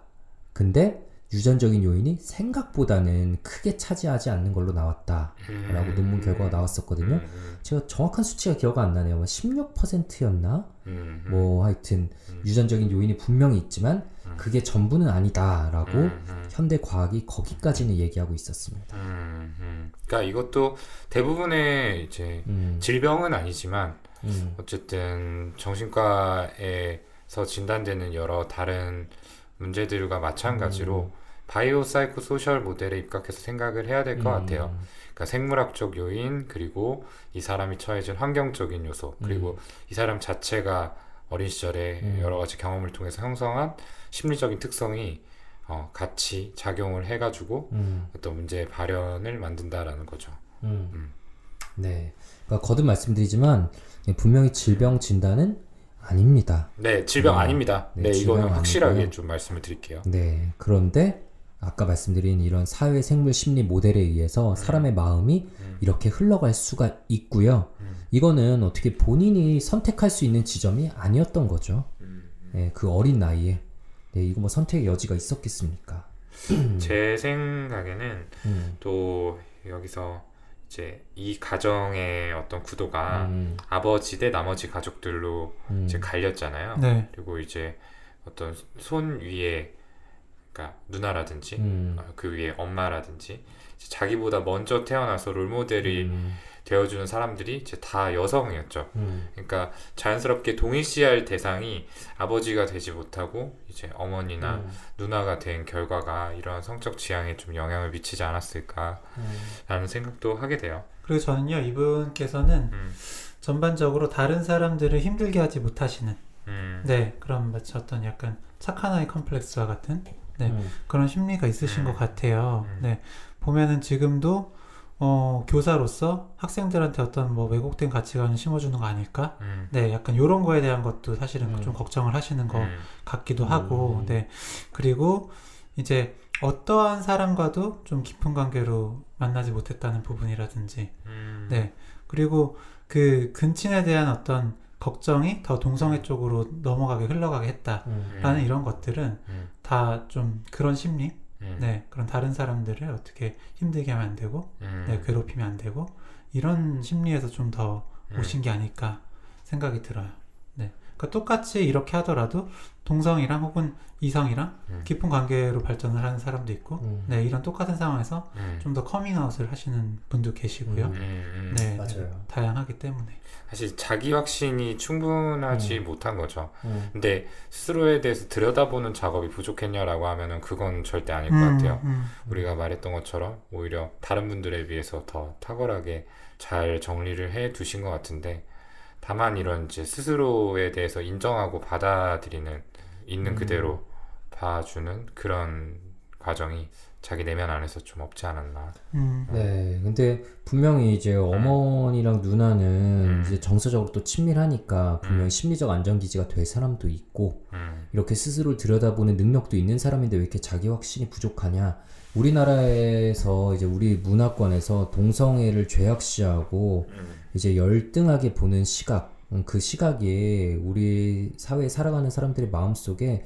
근데 유전적인 요인이 생각보다는 크게 차지하지 않는 걸로 나왔다라고 논문 결과가 나왔었거든요. 제가 정확한 수치가 기억 안 나네요. 16%였나? 뭐 하여튼 유전적인 요인이 분명히 있지만 그게 전부는 아니다라고 현대 과학이 거기까지는 얘기하고 있었습니다. 그러니까 이것도 대부분의 이제 질병은 아니지만 어쨌든 정신과에서 진단되는 여러 다른 문제들과 마찬가지로 바이오 사이코 소셜 모델에 입각해서 생각을 해야 될 것 같아요. 그러니까 생물학적 요인, 그리고 이 사람이 처해진 환경적인 요소, 그리고 이 사람 자체가 어린 시절에 여러 가지 경험을 통해서 형성한 심리적인 특성이 같이 작용을 해가지고 어떤 문제의 발현을 만든다라는 거죠. 네, 그러니까 거듭 말씀드리지만 분명히 질병 진단은 아닙니다. 네, 질병 아닙니다. 네, 질병 이거는 확실하게 아니고요. 좀 말씀을 드릴게요. 네, 그런데 아까 말씀드린 이런 사회 생물 심리 모델에 의해서 사람의 마음이 이렇게 흘러갈 수가 있고요. 이거는 어떻게 본인이 선택할 수 있는 지점이 아니었던 거죠. 네, 그 어린 나이에. 네, 이거 뭐 선택의 여지가 있었겠습니까? 제 생각에는 또 여기서 이제 이 가정의 어떤 구도가 아버지 대 나머지 가족들로 이제 갈렸잖아요. 네. 그리고 이제 어떤 손 위에 그러니까 누나라든지 그 위에 엄마라든지 이제 자기보다 먼저 태어나서 롤모델이 되어주는 사람들이 이제 다 여성이었죠. 그러니까 자연스럽게 동일시할 대상이 아버지가 되지 못하고 이제 어머니나 누나가 된 결과가 이러한 성적 지향에 좀 영향을 미치지 않았을까라는 생각도 하게 돼요. 그리고 저는요, 이분께서는 전반적으로 다른 사람들을 힘들게 하지 못하시는 네, 그런 마치 어떤 약간 착한 아이 컴플렉스와 같은 네, 그런 심리가 있으신 것 같아요. 네, 보면은 지금도 교사로서 학생들한테 어떤 뭐 왜곡된 가치관을 심어주는 거 아닐까? 네, 약간 이런 거에 대한 것도 사실은 좀 걱정을 하시는 것 같기도 하고, 네, 그리고 이제 어떠한 사람과도 좀 깊은 관계로 만나지 못했다는 부분이라든지, 네, 그리고 그 근친에 대한 어떤 걱정이 더 동성애 쪽으로 넘어가게 흘러가게 했다라는 이런 것들은 다 좀 그런 심리, 네, 그런 다른 사람들을 어떻게 힘들게 하면 안 되고, 네, 괴롭히면 안 되고, 이런 심리에서 좀 더 오신 게 아닐까 생각이 들어요. 네, 그러니까 똑같이 이렇게 하더라도 동성이랑 혹은 이성이랑 깊은 관계로 발전을 하는 사람도 있고, 네, 이런 똑같은 상황에서 좀 더 커밍아웃을 하시는 분도 계시고요. 네, 맞아요. 네, 다양하기 때문에. 사실 자기 확신이 충분하지 못한 거죠. 근데 스스로에 대해서 들여다보는 작업이 부족했냐라고 하면은 그건 절대 아닐 것 같아요. 우리가 말했던 것처럼 오히려 다른 분들에 비해서 더 탁월하게 잘 정리를 해 두신 것 같은데, 다만 이런 이제 스스로에 대해서 인정하고 받아들이는, 있는 그대로 봐주는 그런 과정이 자기 내면 안에서 좀 없지 않았나. 네, 근데 분명히 이제 어머니랑 누나는 이제 정서적으로 또 친밀하니까 분명히 심리적 안정기지가 될 사람도 있고, 이렇게 스스로를 들여다보는 능력도 있는 사람인데 왜 이렇게 자기 확신이 부족하냐. 우리나라에서 이제 우리 문화권에서 동성애를 죄악시하고 이제 열등하게 보는 시각, 그 시각이 우리 사회에 살아가는 사람들의 마음속에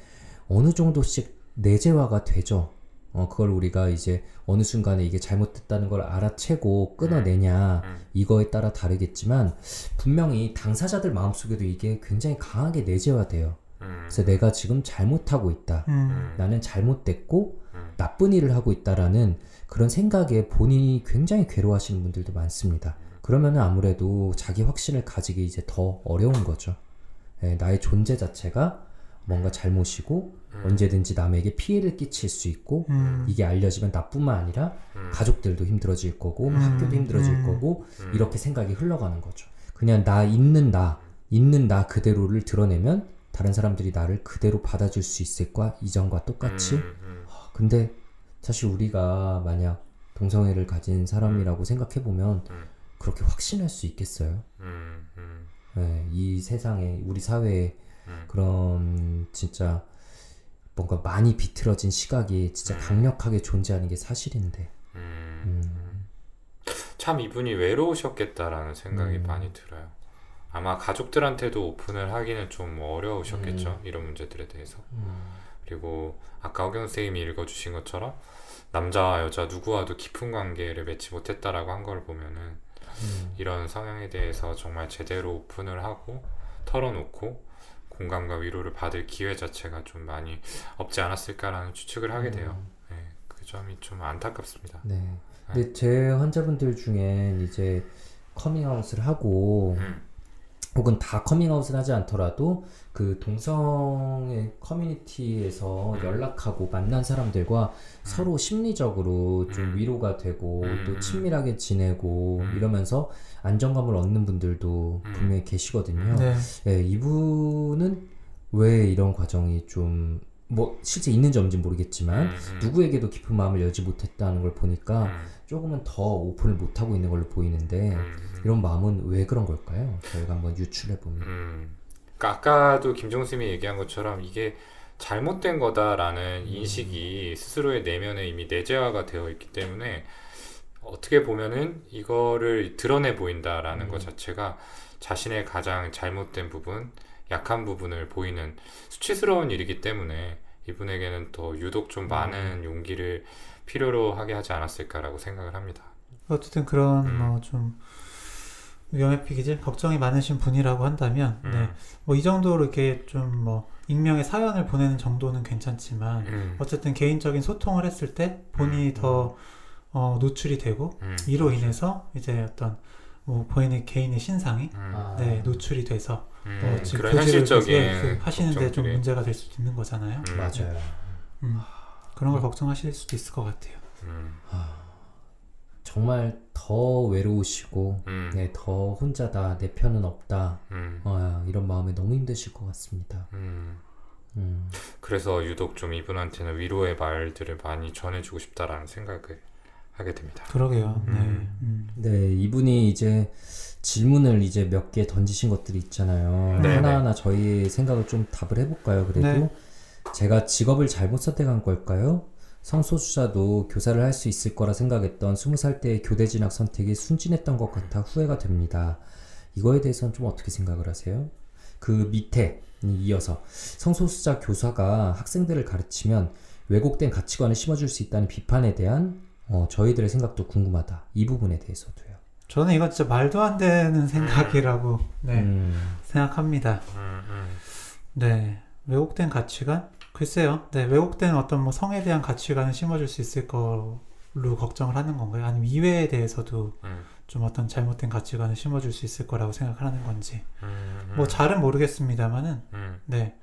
어느 정도씩 내재화가 되죠. 그걸 우리가 이제 어느 순간에 이게 잘못됐다는 걸 알아채고 끊어내냐, 이거에 따라 다르겠지만 분명히 당사자들 마음속에도 이게 굉장히 강하게 내재화돼요. 그래서 내가 지금 잘못하고 있다, 나는 잘못됐고 나쁜 일을 하고 있다라는 그런 생각에 본인이 굉장히 괴로워하시는 분들도 많습니다. 그러면 아무래도 자기 확신을 가지기 이제 더 어려운 거죠. 예, 나의 존재 자체가 뭔가 잘못이고 언제든지 남에게 피해를 끼칠 수 있고, 이게 알려지면 나뿐만 아니라 가족들도 힘들어질 거고 학교도 힘들어질 거고, 이렇게 생각이 흘러가는 거죠. 그냥 있는 나 그대로를 드러내면 다른 사람들이 나를 그대로 받아줄 수 있을까? 이전과 똑같이. 근데 사실 우리가 만약 동성애를 가진 사람이라고 생각해보면 그렇게 확신할 수 있겠어요? 네, 이 세상에, 우리 사회에 그런 진짜 뭔가 많이 비틀어진 시각이 진짜 강력하게 존재하는 게 사실인데. 참 이분이 외로우셨겠다라는 생각이 많이 들어요. 아마 가족들한테도 오픈을 하기는 좀 어려우셨겠죠. 이런 문제들에 대해서. 그리고 아까 허경 선생님이 읽어주신 것처럼 남자와 여자 누구와도 깊은 관계를 맺지 못했다라고 한 걸 보면은 이런 성향에 대해서 정말 제대로 오픈을 하고 털어놓고 공감과 위로를 받을 기회 자체가 좀 많이 없지 않았을까라는 추측을 하게 돼요. 네, 그 점이 좀 안타깝습니다. 네. 근데 제 환자분들 중엔 이제 커밍아웃을 하고 혹은 다 커밍아웃을 하지 않더라도 그 동성애 커뮤니티에서 연락하고 만난 사람들과 서로 심리적으로 좀 위로가 되고 또 친밀하게 지내고 이러면서 안정감을 얻는 분들도 분명히 계시거든요. 네. 네, 이분은 왜 이런 과정이 좀 뭐 실제 있는지 없는지 모르겠지만 누구에게도 깊은 마음을 열지 못했다는 걸 보니까 조금은 더 오픈을 못하고 있는 걸로 보이는데, 이런 마음은 왜 그런 걸까요? 저희가 한번 유출해보면. 그러니까 아까도 김종수님이 얘기한 것처럼 이게 잘못된 거다라는 인식이 스스로의 내면에 이미 내재화가 되어 있기 때문에 어떻게 보면은 이거를 드러내 보인다라는 것 자체가 자신의 가장 잘못된 부분, 약한 부분을 보이는 수치스러운 일이기 때문에 이분에게는 더 유독 좀 많은 용기를 필요로 하게 하지 않았을까라고 생각을 합니다. 어쨌든 그런 뭐 좀 위험의 피기질 걱정이 많으신 분이라고 한다면 네. 뭐 이 정도로 이렇게 좀 뭐 익명의 사연을 보내는 정도는 괜찮지만 어쨌든 개인적인 소통을 했을 때 본인이 더 노출이 되고 이로 인해서 이제 어떤 뭐 본인의 개인의 신상이 네, 노출이 돼서 지금 그런 현실적인 하시는데 좀 걱정들이. 문제가 될 수도 있는 거잖아요. 맞아요. 그런 걸 걱정하실 수도 있을 것 같아요. 정말 더 외로우시고 네, 더 혼자다, 내 편은 없다 이런 마음에 너무 힘드실 것 같습니다. 그래서 유독 좀 이분한테는 위로의 말들을 많이 전해주고 싶다라는 생각을 하게 됩니다. 그러게요. 네, 이분이 이제 질문을 이제 몇 개 던지신 것들이 있잖아요. 네네. 하나하나 저희의 생각을 좀 답을 해볼까요? 그래도 네. 제가 직업을 잘못 선택한 걸까요? 성소수자도 교사를 할 수 있을 거라 생각했던 20살 때의 교대 진학 선택이 순진했던 것 같아 후회가 됩니다. 이거에 대해서는 좀 어떻게 생각을 하세요? 그 밑에 이어서 성소수자 교사가 학생들을 가르치면 왜곡된 가치관을 심어줄 수 있다는 비판에 대한 저희들의 생각도 궁금하다. 이 부분에 대해서도요. 저는 이거 진짜 말도 안 되는 생각이라고 네, 생각합니다. 네, 왜곡된 가치관? 글쎄요. 네, 왜곡된 어떤 뭐 성에 대한 가치관을 심어줄 수 있을 걸로 걱정을 하는 건가요? 아니면 이외에 대해서도 좀 어떤 잘못된 가치관을 심어줄 수 있을 거라고 생각을 하는 건지 뭐 잘은 모르겠습니다만은 네,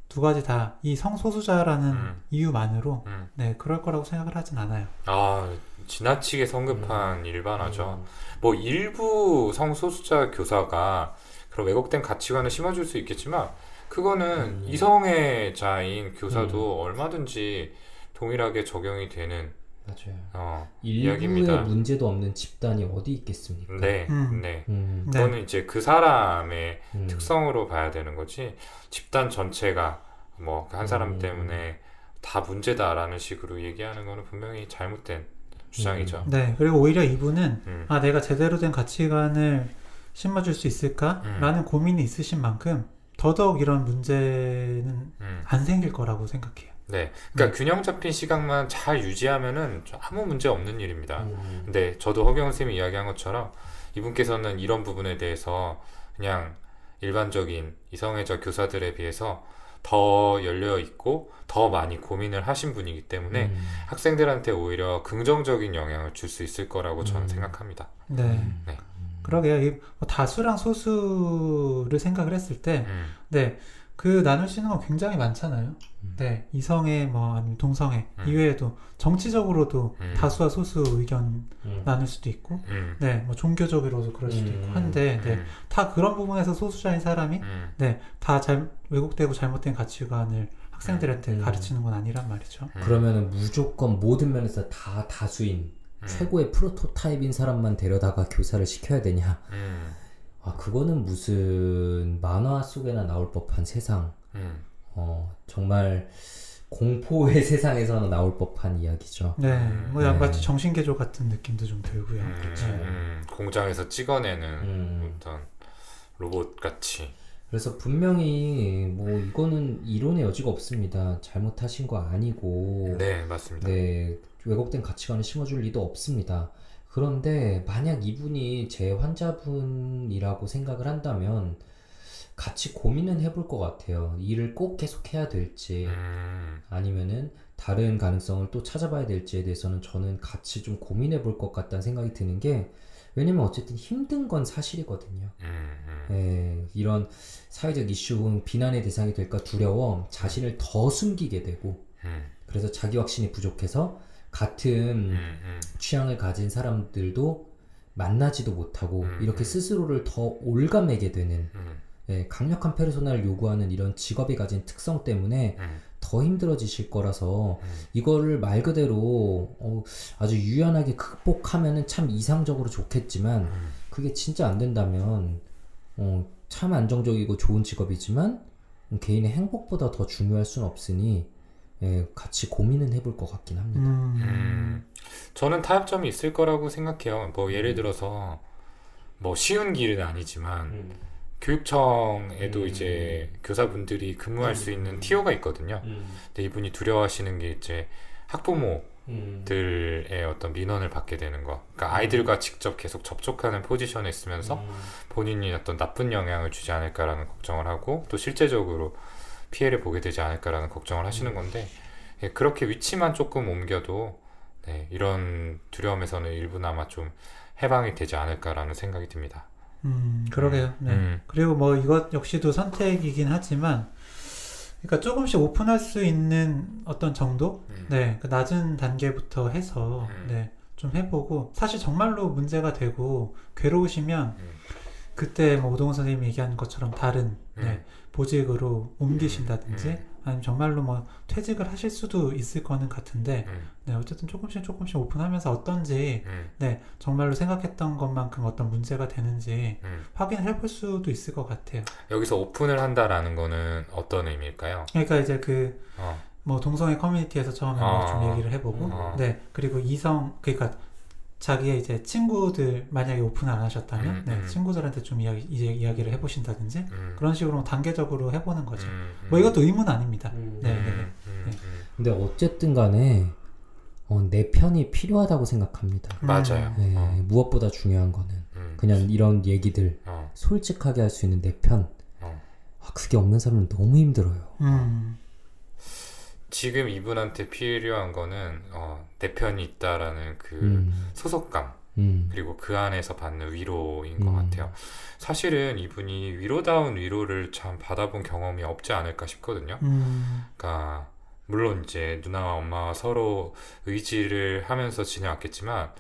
두 가지 다 이 성소수자라는 이유만으로 네, 그럴 거라고 생각을 하진 않아요. 아, 지나치게 성급한 일반화죠. 뭐 일부 성소수자 교사가 그런 왜곡된 가치관을 심어줄 수 있겠지만 그거는 이성의 자인 교사도 얼마든지 동일하게 적용이 되는 맞아요. 이야기입니다. 일부의 문제도 없는 집단이 어디 있겠습니까? 네, 네. 네. 그거는 이제 그 사람의 특성으로 봐야 되는 거지 집단 전체가 뭐 한 사람 때문에 다 문제다라는 식으로 얘기하는 거는 분명히 잘못된 주장이죠. 네, 그리고 오히려 이분은 아, 내가 제대로 된 가치관을 심어줄 수 있을까라는 고민이 있으신 만큼 더더욱 이런 문제는 안 생길 거라고 생각해요. 네, 그러니까 균형 잡힌 시각만 잘 유지하면은 아무 문제 없는 일입니다. 근데 저도 허경원 선생님이 이야기한 것처럼 이분께서는 이런 부분에 대해서 그냥 일반적인 이성애자 교사들에 비해서 더 열려 있고 더 많이 고민을 하신 분이기 때문에 학생들한테 오히려 긍정적인 영향을 줄 수 있을 거라고 저는 생각합니다. 네. 네. 그러게요. 이 다수랑 소수를 생각을 했을 때, 네, 그 나눌 수 있는 건 굉장히 많잖아요. 네, 이성애 뭐 아니면 동성애 이외에도 정치적으로도 다수와 소수 의견 나눌 수도 있고, 네, 뭐 종교적으로도 그럴 수도 있고 한데, 네, 다 그런 부분에서 소수자인 사람이, 네, 다 왜곡되고 잘못된 가치관을 학생들한테 가르치는 건 아니란 말이죠. 그러면은 무조건 모든 면에서 다 다수인 최고의 프로토타입인 사람만 데려다가 교사를 시켜야 되냐? 아, 그거는 무슨 만화 속에나 나올 법한 세상. 정말 공포의 세상에서는 나올 법한 이야기죠. 네, 뭐 양같이 정신개조 같은 느낌도 좀 들고요. 공장에서 찍어내는 어떤 로봇 같이. 그래서 분명히 뭐 이거는 이론의 여지가 없습니다. 잘못하신 거 아니고. 네, 맞습니다. 네, 왜곡된 가치관을 심어줄 리도 없습니다. 그런데 만약 이분이 제 환자분이라고 생각을 한다면 같이 고민은 해볼 것 같아요. 일을 꼭 계속 해야 될지 아니면은 다른 가능성을 또 찾아봐야 될지에 대해서는 저는 같이 좀 고민해 볼 것 같다는 생각이 드는 게 왜냐면 어쨌든 힘든 건 사실이거든요. 네, 이런 사회적 이슈 비난의 대상이 될까 두려워 자신을 더 숨기게 되고 그래서 자기 확신이 부족해서 같은 취향을 가진 사람들도 만나지도 못하고 이렇게 스스로를 더 올가매게 되는 강력한 페르소나를 요구하는 이런 직업이 가진 특성 때문에 더 힘들어지실 거라서 이거를 말 그대로 아주 유연하게 극복하면은 참 이상적으로 좋겠지만 그게 진짜 안 된다면 참 안정적이고 좋은 직업이지만 개인의 행복보다 더 중요할 수는 없으니 같이 고민은 해볼 것 같긴 합니다. 저는 타협점이 있을 거라고 생각해요. 뭐 예를 들어서 뭐 쉬운 길은 아니지만 교육청에도 이제 교사분들이 근무할 수 있는 티오가 있거든요. 근데 이분이 두려워하시는 게 이제 학부모 들의 어떤 민원을 받게 되는 거. 그러니까 아이들과 직접 계속 접촉하는 포지션에 있으면서 본인이 어떤 나쁜 영향을 주지 않을까라는 걱정을 하고 또 실제적으로 피해를 보게 되지 않을까라는 걱정을 하시는 건데 예, 그렇게 위치만 조금 옮겨도 네, 이런 두려움에서는 일부나마 좀 해방이 되지 않을까라는 생각이 듭니다. 그러게요. 네. 그리고 뭐 이것 역시도 선택이긴 하지만 그러니까 조금씩 오픈할 수 있는 어떤 정도? 네, 그 낮은 단계부터 해서 네, 좀 해보고 사실 정말로 문제가 되고 괴로우시면 그때 뭐 오동훈 선생님이 얘기한 것처럼 다른 네, 보직으로 옮기신다든지 아니면 정말로 뭐 퇴직을 하실 수도 있을 거는 같은데 네, 어쨌든 조금씩 오픈하면서 어떤지 네, 정말로 생각했던 것만큼 어떤 문제가 되는지 확인을 해볼 수도 있을 것 같아요. 여기서 오픈을 한다라는 거는 어떤 의미일까요? 그러니까 이제 그 뭐 동성애 커뮤니티에서 처음에 뭐좀 얘기를 해보고 네, 그리고 그러니까 자기의 이제 친구들 만약에 오픈을 안 하셨다면 네, 친구들한테 좀 이야기를 해보신다든지 그런 식으로 단계적으로 해보는 거죠. 뭐 이것도 의무는 아닙니다. 네. 근데 어쨌든 간에 내 편이 필요하다고 생각합니다. 맞아요. 네, 무엇보다 중요한 거는 그냥 이런 얘기들 솔직하게 할 수 있는 내 편. 그게 없는 사람은 너무 힘들어요. 지금 이분한테 필요한 거는 내 편이 있다라는 그 소속감 그리고 그 안에서 받는 위로인 것 같아요. 사실은 이분이 위로다운 위로를 참 받아본 경험이 없지 않을까 싶거든요. 그러니까 물론 이제 누나와 엄마와 서로 의지를 하면서 지내왔겠지만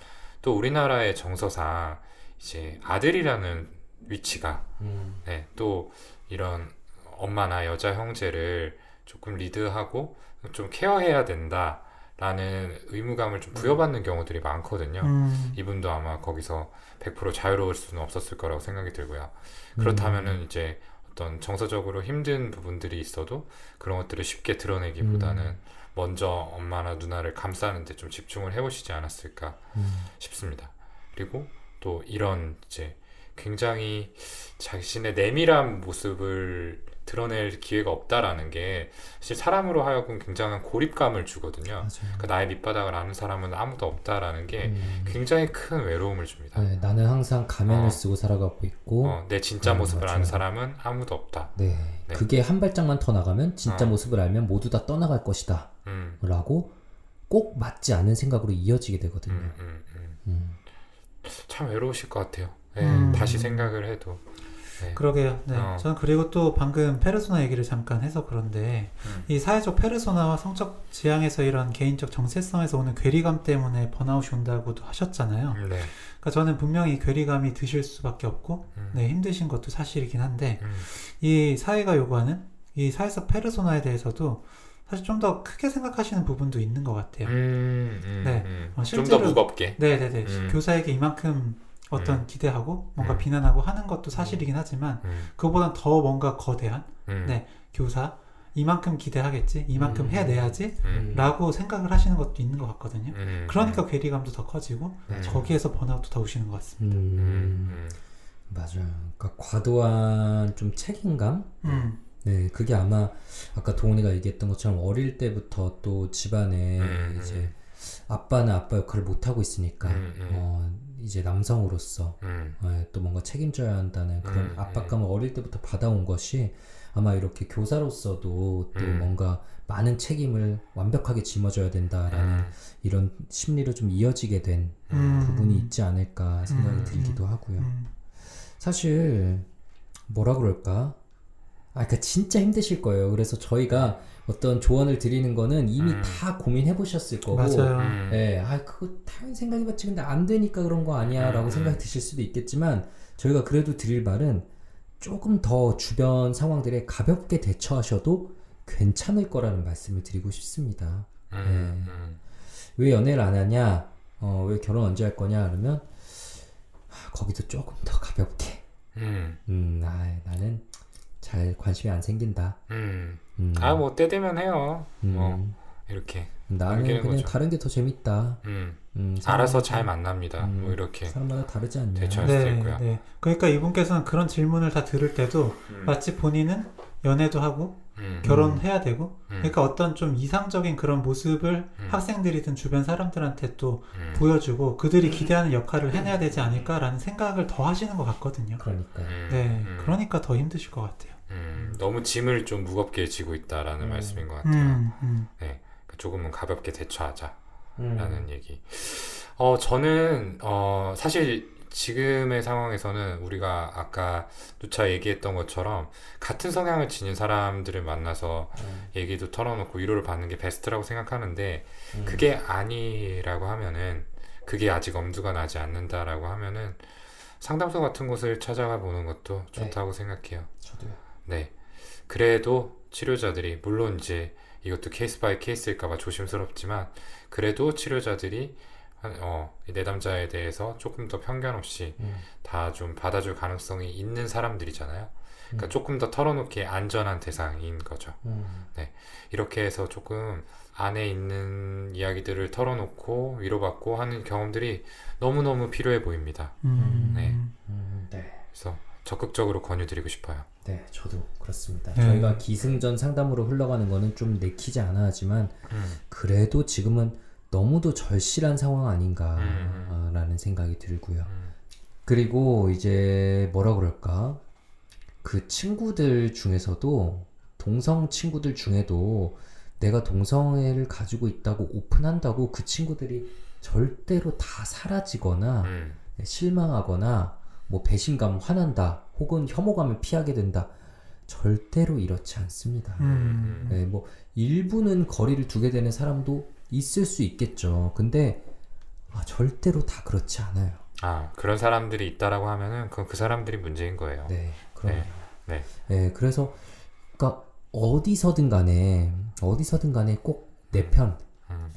또 우리나라의 정서상 이제 아들이라는 위치가 네, 또 이런 엄마나 여자 형제를 조금 리드하고 좀 케어해야 된다라는 의무감을 좀 부여받는 경우들이 많거든요. 이분도 아마 거기서 100% 자유로울 수는 없었을 거라고 생각이 들고요. 그렇다면은 이제 어떤 정서적으로 힘든 부분들이 있어도 그런 것들을 쉽게 드러내기보다는 먼저 엄마나 누나를 감싸는 데 좀 집중을 해보시지 않았을까 싶습니다. 그리고 또 이런 이제 굉장히 자신의 내밀한 모습을 드러낼 기회가 없다라는 게 사실 사람으로 하여금 굉장한 고립감을 주거든요. 그러니까 나의 밑바닥을 아는 사람은 아무도 없다라는 게 굉장히 큰 외로움을 줍니다. 네, 나는 항상 가면을 쓰고 살아가고 있고 내 진짜 모습을 아는 사람은 아무도 없다. 네. 그게 한 발짝만 더 나가면 진짜 모습을 알면 모두 다 떠나갈 것이다 라고 꼭 맞지 않은 생각으로 이어지게 되거든요. 참 외로우실 것 같아요. 네, 다시 생각을 해도. 네. 그러게요. 네. 저는 그리고 또 방금 페르소나 얘기를 잠깐 해서 그런데 이 사회적 페르소나와 성적 지향에서 이런 개인적 정체성에서 오는 괴리감 때문에 번아웃이 온다고도 하셨잖아요. 네. 그러니까 저는 분명히 괴리감이 드실 수밖에 없고 네, 힘드신 것도 사실이긴 한데 이 사회가 요구하는 이 사회적 페르소나에 대해서도 사실 좀 더 크게 생각하시는 부분도 있는 것 같아요. 네. 좀 더 무겁게. 네네네. 교사에게 이만큼 어떤 기대하고 뭔가 비난하고 하는 것도 사실이긴 하지만 그거보단 더 뭔가 거대한 네, 교사 이만큼 기대하겠지 이만큼 해내야지 라고 생각을 하시는 것도 있는 것 같거든요. 그러니까 괴리감도 더 커지고 거기에서 번아웃도 더 오시는 것 같습니다. 맞아요. 그러니까 과도한 좀 책임감 네, 그게 아마 아까 동훈이가 얘기했던 것처럼 어릴 때부터 또 집안에 이제 아빠는 아빠 역할을 못하고 있으니까 이제 남성으로서 또 뭔가 책임져야 한다는 그런 압박감을 어릴 때부터 받아온 것이 아마 이렇게 교사로서도 또 뭔가 많은 책임을 완벽하게 짊어져야 된다라는 이런 심리로 좀 이어지게 된 부분이 있지 않을까 생각이 들기도 하고요. 사실 뭐라 그럴까? 그러니까 진짜 힘드실 거예요. 그래서 저희가 어떤 조언을 드리는 거는 이미 다 고민해 보셨을 거고, 맞아요. 네, 그거 당연히 생각해봤지 근데 안 되니까 그런 거 아니야라고 생각이 드실 수도 있겠지만 저희가 그래도 드릴 말은 조금 더 주변 상황들에 가볍게 대처하셔도 괜찮을 거라는 말씀을 드리고 싶습니다. 네. 왜 연애를 안 하냐? 왜 결혼 언제 할 거냐? 그러면 거기도 조금 더 가볍게. 나는 잘 관심이 안 생긴다. 뭐 때 되면 해요. 뭐 이렇게. 나는 그냥 거죠. 다른 게 더 재밌다. 알아서 잘 만납니다. 뭐 이렇게. 사람마다 다르지 않냐. 대처할 수도 있고요. 네. 그러니까 이분께서는 그런 질문을 다 들을 때도 마치 본인은 연애도 하고 결혼해야 되고 그러니까 어떤 좀 이상적인 그런 모습을 학생들이든 주변 사람들한테 또 보여주고 그들이 기대하는 역할을 해내야 되지 않을까라는 생각을 더 하시는 것 같거든요. 그러니까. 네, 그러니까 더 힘드실 것 같아요. 너무 짐을 좀 무겁게 지고 있다라는 말씀인 것 같아요. 네, 조금은 가볍게 대처하자라는 얘기. 저는 사실 지금의 상황에서는 우리가 아까 누차 얘기했던 것처럼 같은 성향을 지닌 사람들을 만나서 얘기도 털어놓고 위로를 받는 게 베스트라고 생각하는데 그게 아니라고 하면은 그게 아직 엄두가 나지 않는다라고 하면은 상담소 같은 곳을 찾아가 보는 것도 좋다고 생각해요. 저도요. 네. 그래도 치료자들이 물론 이제 이것도 케이스 바이 케이스일까봐 조심스럽지만 그래도 치료자들이 이 내담자에 대해서 조금 더 편견 없이 다 좀 받아줄 가능성이 있는 사람들이잖아요. 그러니까 조금 더 털어놓기에 안전한 대상인 거죠. 네. 이렇게 해서 조금 안에 있는 이야기들을 털어놓고 위로받고 하는 경험들이 너무너무 필요해 보입니다. 네. 네. 그래서 적극적으로 권유드리고 싶어요. 네, 저도 그렇습니다. 저희가 기승전 상담으로 흘러가는 거는 좀 내키지 않아 하지만 그래도 지금은 너무도 절실한 상황 아닌가라는 생각이 들고요. 그리고 이제 뭐라 그럴까? 그 친구들 중에서도 동성 친구들 중에도 내가 동성애를 가지고 있다고 오픈한다고 그 친구들이 절대로 다 사라지거나 실망하거나 뭐 배신감, 화난다 혹은 혐오감을 피하게 된다. 절대로 이렇지 않습니다. 네, 뭐 일부는 거리를 두게 되는 사람도 있을 수 있겠죠. 근데 절대로 다 그렇지 않아요. 그런 사람들이 있다라고 하면은 그건 그 사람들이 문제인 거예요. 네, 그럼요. 네. 네, 그래서 그러니까 어디서든 간에 꼭 내 편,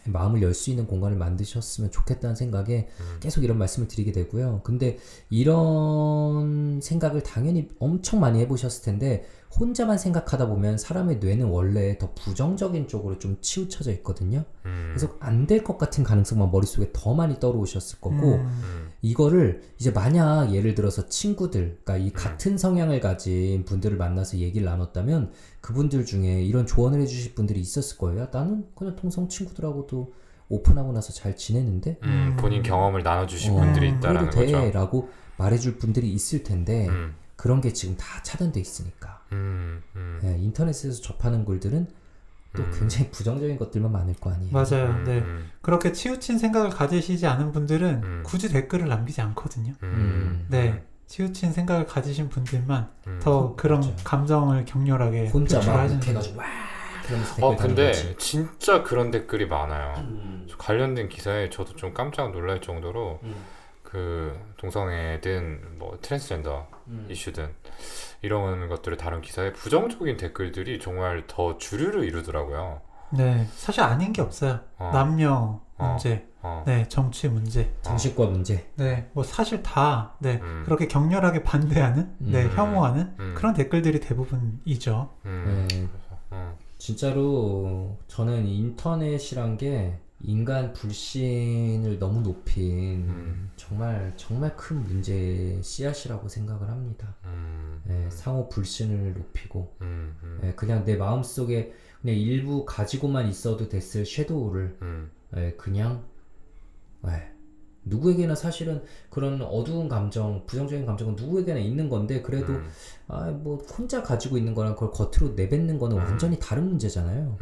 마음을 열 수 있는 공간을 만드셨으면 좋겠다는 생각에 계속 이런 말씀을 드리게 되고요. 근데 이런 생각을 당연히 엄청 많이 해보셨을 텐데 혼자만 생각하다 보면 사람의 뇌는 원래 더 부정적인 쪽으로 좀 치우쳐져 있거든요. 그래서 안 될 것 같은 가능성만 머릿속에 더 많이 떠오르셨을 거고 이거를 이제 만약 예를 들어서 친구들, 그러니까 이 같은 성향을 가진 분들을 만나서 얘기를 나눴다면 그분들 중에 이런 조언을 해주실 분들이 있었을 거예요. 나는 그냥 통성 친구들하고도 오픈하고 나서 잘 지내는데 본인 경험을 나눠주신 분들이 있다라는 그래도 돼 거죠. 라고 말해줄 분들이 있을 텐데 그런 게 지금 다 차단돼 있으니까 네, 인터넷에서 접하는 글들은 또 굉장히 부정적인 것들만 많을 거 아니에요. 맞아요. 네. 그렇게 치우친 생각을 가지시지 않은 분들은 굳이 댓글을 남기지 않거든요. 네. 치우친 생각을 가지신 분들만 더 그런 맞아요. 감정을 격렬하게 혼자 막 하시는 해가지고 와 그러면서 댓글 다는 근데 거지. 진짜 그런 댓글이 많아요. 관련된 기사에 저도 좀 깜짝 놀랄 정도로 그 동성애든 뭐 트랜스젠더 이슈든 이런 것들을 다룬 기사에 부정적인 댓글들이 정말 더 주류를 이루더라고요. 네, 사실 아닌 게 없어요. 남녀 문제, 네, 정치 문제, 정신과 문제. 네, 뭐 사실 다, 네, 그렇게 격렬하게 반대하는, 네, 혐오하는 그런 댓글들이 대부분이죠. 네. 진짜로 저는 인터넷이란 게 인간 불신을 너무 높인 정말 큰 문제의 씨앗이라고 생각을 합니다. 네, 상호 불신을 높이고 네, 그냥 내 마음속에 그냥 일부 가지고만 있어도 됐을 섀도우를 네, 그냥 네, 누구에게나 사실은 그런 어두운 감정, 부정적인 감정은 누구에게나 있는 건데 그래도 뭐 혼자 가지고 있는 거랑 그걸 겉으로 내뱉는 거는 완전히 다른 문제잖아요.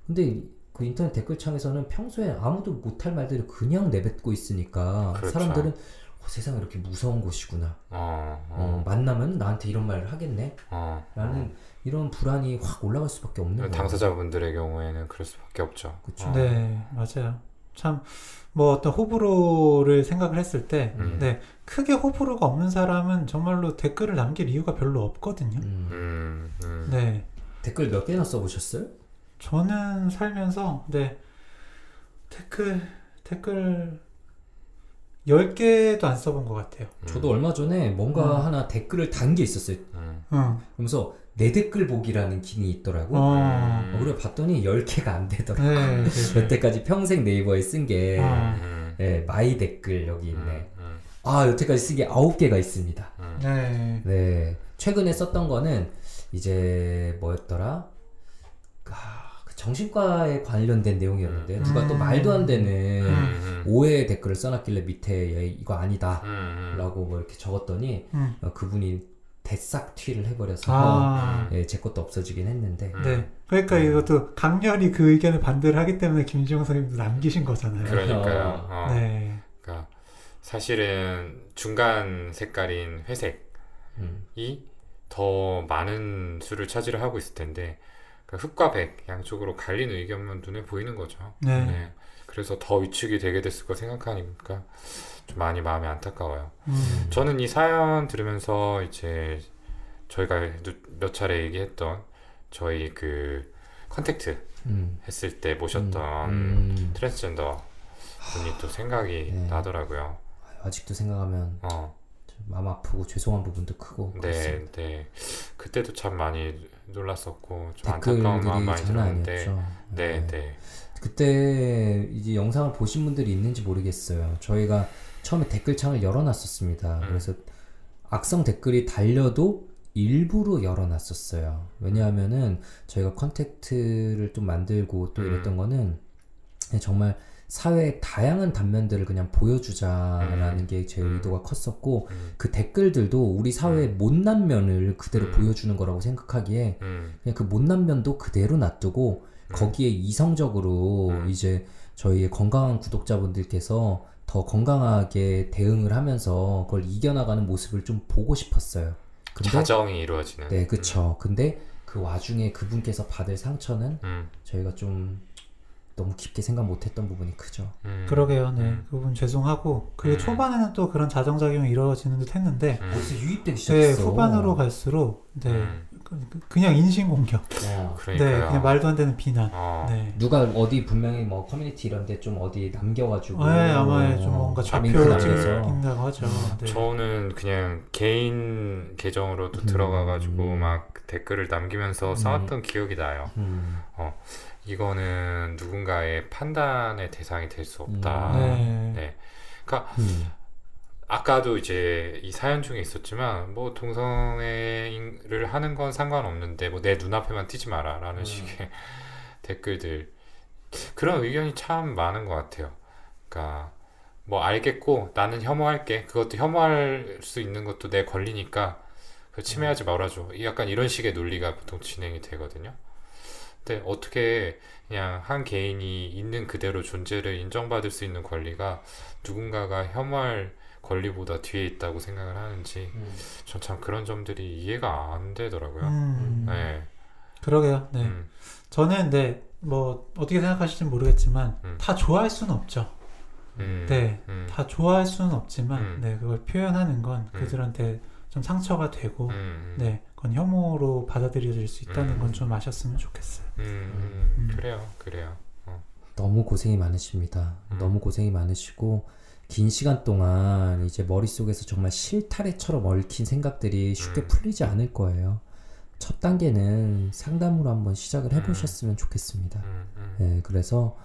근데 그 인터넷 댓글창에서는 평소에 아무도 못할 말들을 그냥 내뱉고 있으니까 그렇죠. 사람들은 세상이 이렇게 무서운 곳이구나. 만나면 나한테 이런 말을 하겠네. 라는 이런 불안이 확 올라갈 수밖에 없는 거예요. 당사자분들의 경우에는 그럴 수밖에 없죠. 그쵸. 네, 맞아요. 참, 뭐 어떤 호불호를 생각을 했을 때, 네, 크게 호불호가 없는 사람은 정말로 댓글을 남길 이유가 별로 없거든요. 네. 댓글 몇 개나 써보셨어요? 저는 살면서, 네, 댓글 10개도 안 써본 것 같아요. 저도 얼마 전에 뭔가 하나 댓글을 단 게 있었어요. 그러면서 내 댓글 보기라는 기능이 있더라고. 그래 봤더니 10개가 안 되더라고. 네, 여태까지 평생 네이버에 쓴 게 마이 댓글 여기 있네. 여태까지 쓴 게 9개가 있습니다. 네. 네. 최근에 썼던 거는 이제 뭐였더라? 그 정신과에 관련된 내용이었는데 누가 또 말도 안 되는 오해의 댓글을 써놨길래 밑에 야, 이거 아니다 라고 뭐 이렇게 적었더니 그분이 대싹 튀를 해버려서 예, 제 것도 없어지긴 했는데 네. 그러니까 이것도 강렬히 그 의견에 반대를 하기 때문에 김지영 선생님도 남기신 거잖아요. 그러니까요. 네. 그러니까 사실은 중간 색깔인 회색이 더 많은 수를 차지를 하고 있을 텐데 그러니까 흑과 백 양쪽으로 갈린 의견만 눈에 보이는 거죠. 네. 네. 그래서 더 위축이 되게 됐을 거 생각하니까 좀 많이 마음이 안타까워요. 저는 이 사연 들으면서 이제 저희가 몇 차례 얘기했던 저희 그 컨택트 했을 때 모셨던 트랜스젠더 분이 또 생각이 네. 나더라고요. 아직도 생각하면 마음 아프고 죄송한 부분도 크고 네, 그렇습니다. 네. 그때도 참 많이 놀랐었고 좀 댓글들이 안타까운 마음 많이 장난 들었는데, 아니었죠. 네, 네. 그때 이제 영상을 보신 분들이 있는지 모르겠어요. 저희가 처음에 댓글창을 열어놨었습니다. 그래서 악성 댓글이 달려도 일부러 열어놨었어요. 왜냐하면은 저희가 컨택트를 좀 만들고 또 이랬던 거는 정말 사회의 다양한 단면들을 그냥 보여주자라는 게 제 의도가 컸었고 그 댓글들도 우리 사회의 못난 면을 그대로 보여주는 거라고 생각하기에 그냥 그 못난 면도 그대로 놔두고 거기에 이성적으로 이제 저희의 건강한 구독자분들께서 더 건강하게 대응을 하면서 그걸 이겨나가는 모습을 좀 보고 싶었어요. 근데 자정이 이루어지는. 네, 그쵸. 근데 그 와중에 그분께서 받을 상처는 저희가 좀 너무 깊게 생각 못했던 부분이 크죠. 그러게요. 네. 그 부분 죄송하고 그리고 초반에는 또 그런 자정작용이 이루어지는 듯 했는데 벌써 유입되기 네, 시작했어. 후반으로 갈수록 네. 그냥 인신공격. 그러니까요. 네, 그냥 말도 안 되는 비난. 네. 누가 어디 분명히 뭐 커뮤니티 이런데 좀 어디 남겨가지고 네, 아마 좀 뭔가 링크 좌표를 남겨서. 찍는다고 하죠. 네. 저는 그냥 개인 계정으로도 들어가가지고 막 댓글을 남기면서 싸웠던 기억이 나요. 이거는 누군가의 판단의 대상이 될 수 없다. 네. 그러니까 아까도 이제 이 사연 중에 있었지만 뭐 동성애를 하는 건 상관없는데 뭐 내 눈앞에만 띄지 마라 라는 식의 댓글들, 그런 의견이 참 많은 것 같아요. 그러니까 뭐 알겠고 나는 혐오할게, 그것도 혐오할 수 있는 것도 내 권리니까 그거 침해하지 말아줘, 약간 이런 식의 논리가 보통 진행이 되거든요. 근데 어떻게 그냥 한 개인이 있는 그대로 존재를 인정받을 수 있는 권리가 누군가가 혐오할 권리보다 뒤에 있다고 생각을 하는지 전 참 그런 점들이 이해가 안 되더라고요. 네. 그러게요. 네. 저는 네, 뭐 어떻게 생각하실지 모르겠지만 다 좋아할 수는 없죠. 네, 다 좋아할 수는 없지만 네, 그걸 표현하는 건 그들한테 좀 상처가 되고 네, 그건 혐오로 받아들여질 수 있다는 건 좀 아셨으면 좋겠어요. 그래요. 너무 고생이 많으십니다. 너무 고생이 많으시고 긴 시간 동안 이제 머릿속에서 정말 실타래처럼 얽힌 생각들이 쉽게 풀리지 않을 거예요. 첫 단계는 상담으로 한번 시작을 해보셨으면 좋겠습니다. 네, 그래서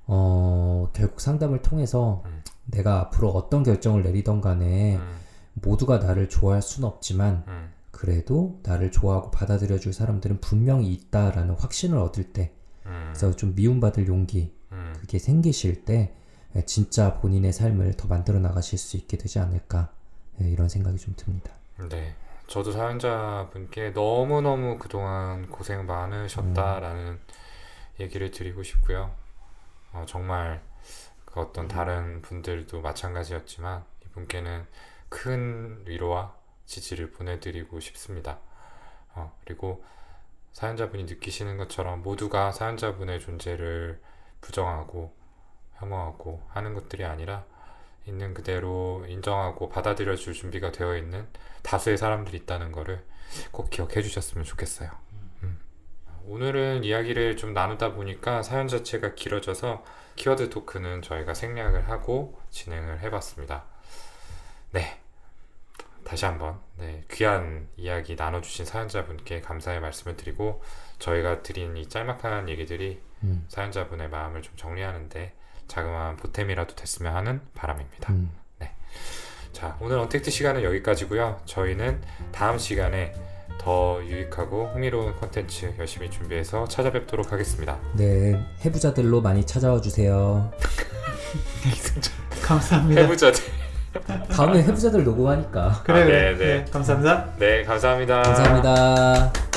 결국 상담을 통해서 내가 앞으로 어떤 결정을 내리던 간에 모두가 나를 좋아할 수는 없지만 그래도 나를 좋아하고 받아들여줄 사람들은 분명히 있다라는 확신을 얻을 때, 그래서 좀 미움받을 용기 그게 생기실 때 진짜 본인의 삶을 더 만들어 나가실 수 있게 되지 않을까, 이런 생각이 좀 듭니다. 네, 저도 사연자분께 너무너무 그동안 고생 많으셨다라는 얘기를 드리고 싶고요. 정말 그 어떤 다른 분들도 마찬가지였지만 이분께는 큰 위로와 지지를 보내드리고 싶습니다. 그리고 사연자분이 느끼시는 것처럼 모두가 사연자분의 존재를 부정하고 혐오하고 하는 것들이 아니라 있는 그대로 인정하고 받아들여줄 준비가 되어 있는 다수의 사람들이 있다는 거를 꼭 기억해 주셨으면 좋겠어요. 오늘은 이야기를 좀 나누다 보니까 사연 자체가 길어져서 키워드 토크는 저희가 생략을 하고 진행을 해봤습니다. 네, 다시 한번 귀한 이야기 나눠주신 사연자분께 감사의 말씀을 드리고, 저희가 드린 이 짤막한 얘기들이 사연자분의 마음을 좀 정리하는데 자그마한 보탬이라도 됐으면 하는 바람입니다. 네. 자, 오늘 언택트 시간은 여기까지고요. 저희는 다음 시간에 더 유익하고 흥미로운 콘텐츠 열심히 준비해서 찾아뵙도록 하겠습니다. 네, 해부자들로 많이 찾아와 주세요. 감사합니다. 해부자들. 다음에 해부자들 녹음하니까. 그래, 아, 그래. 네, 네. 네, 감사합니다. 네, 감사합니다. 감사합니다.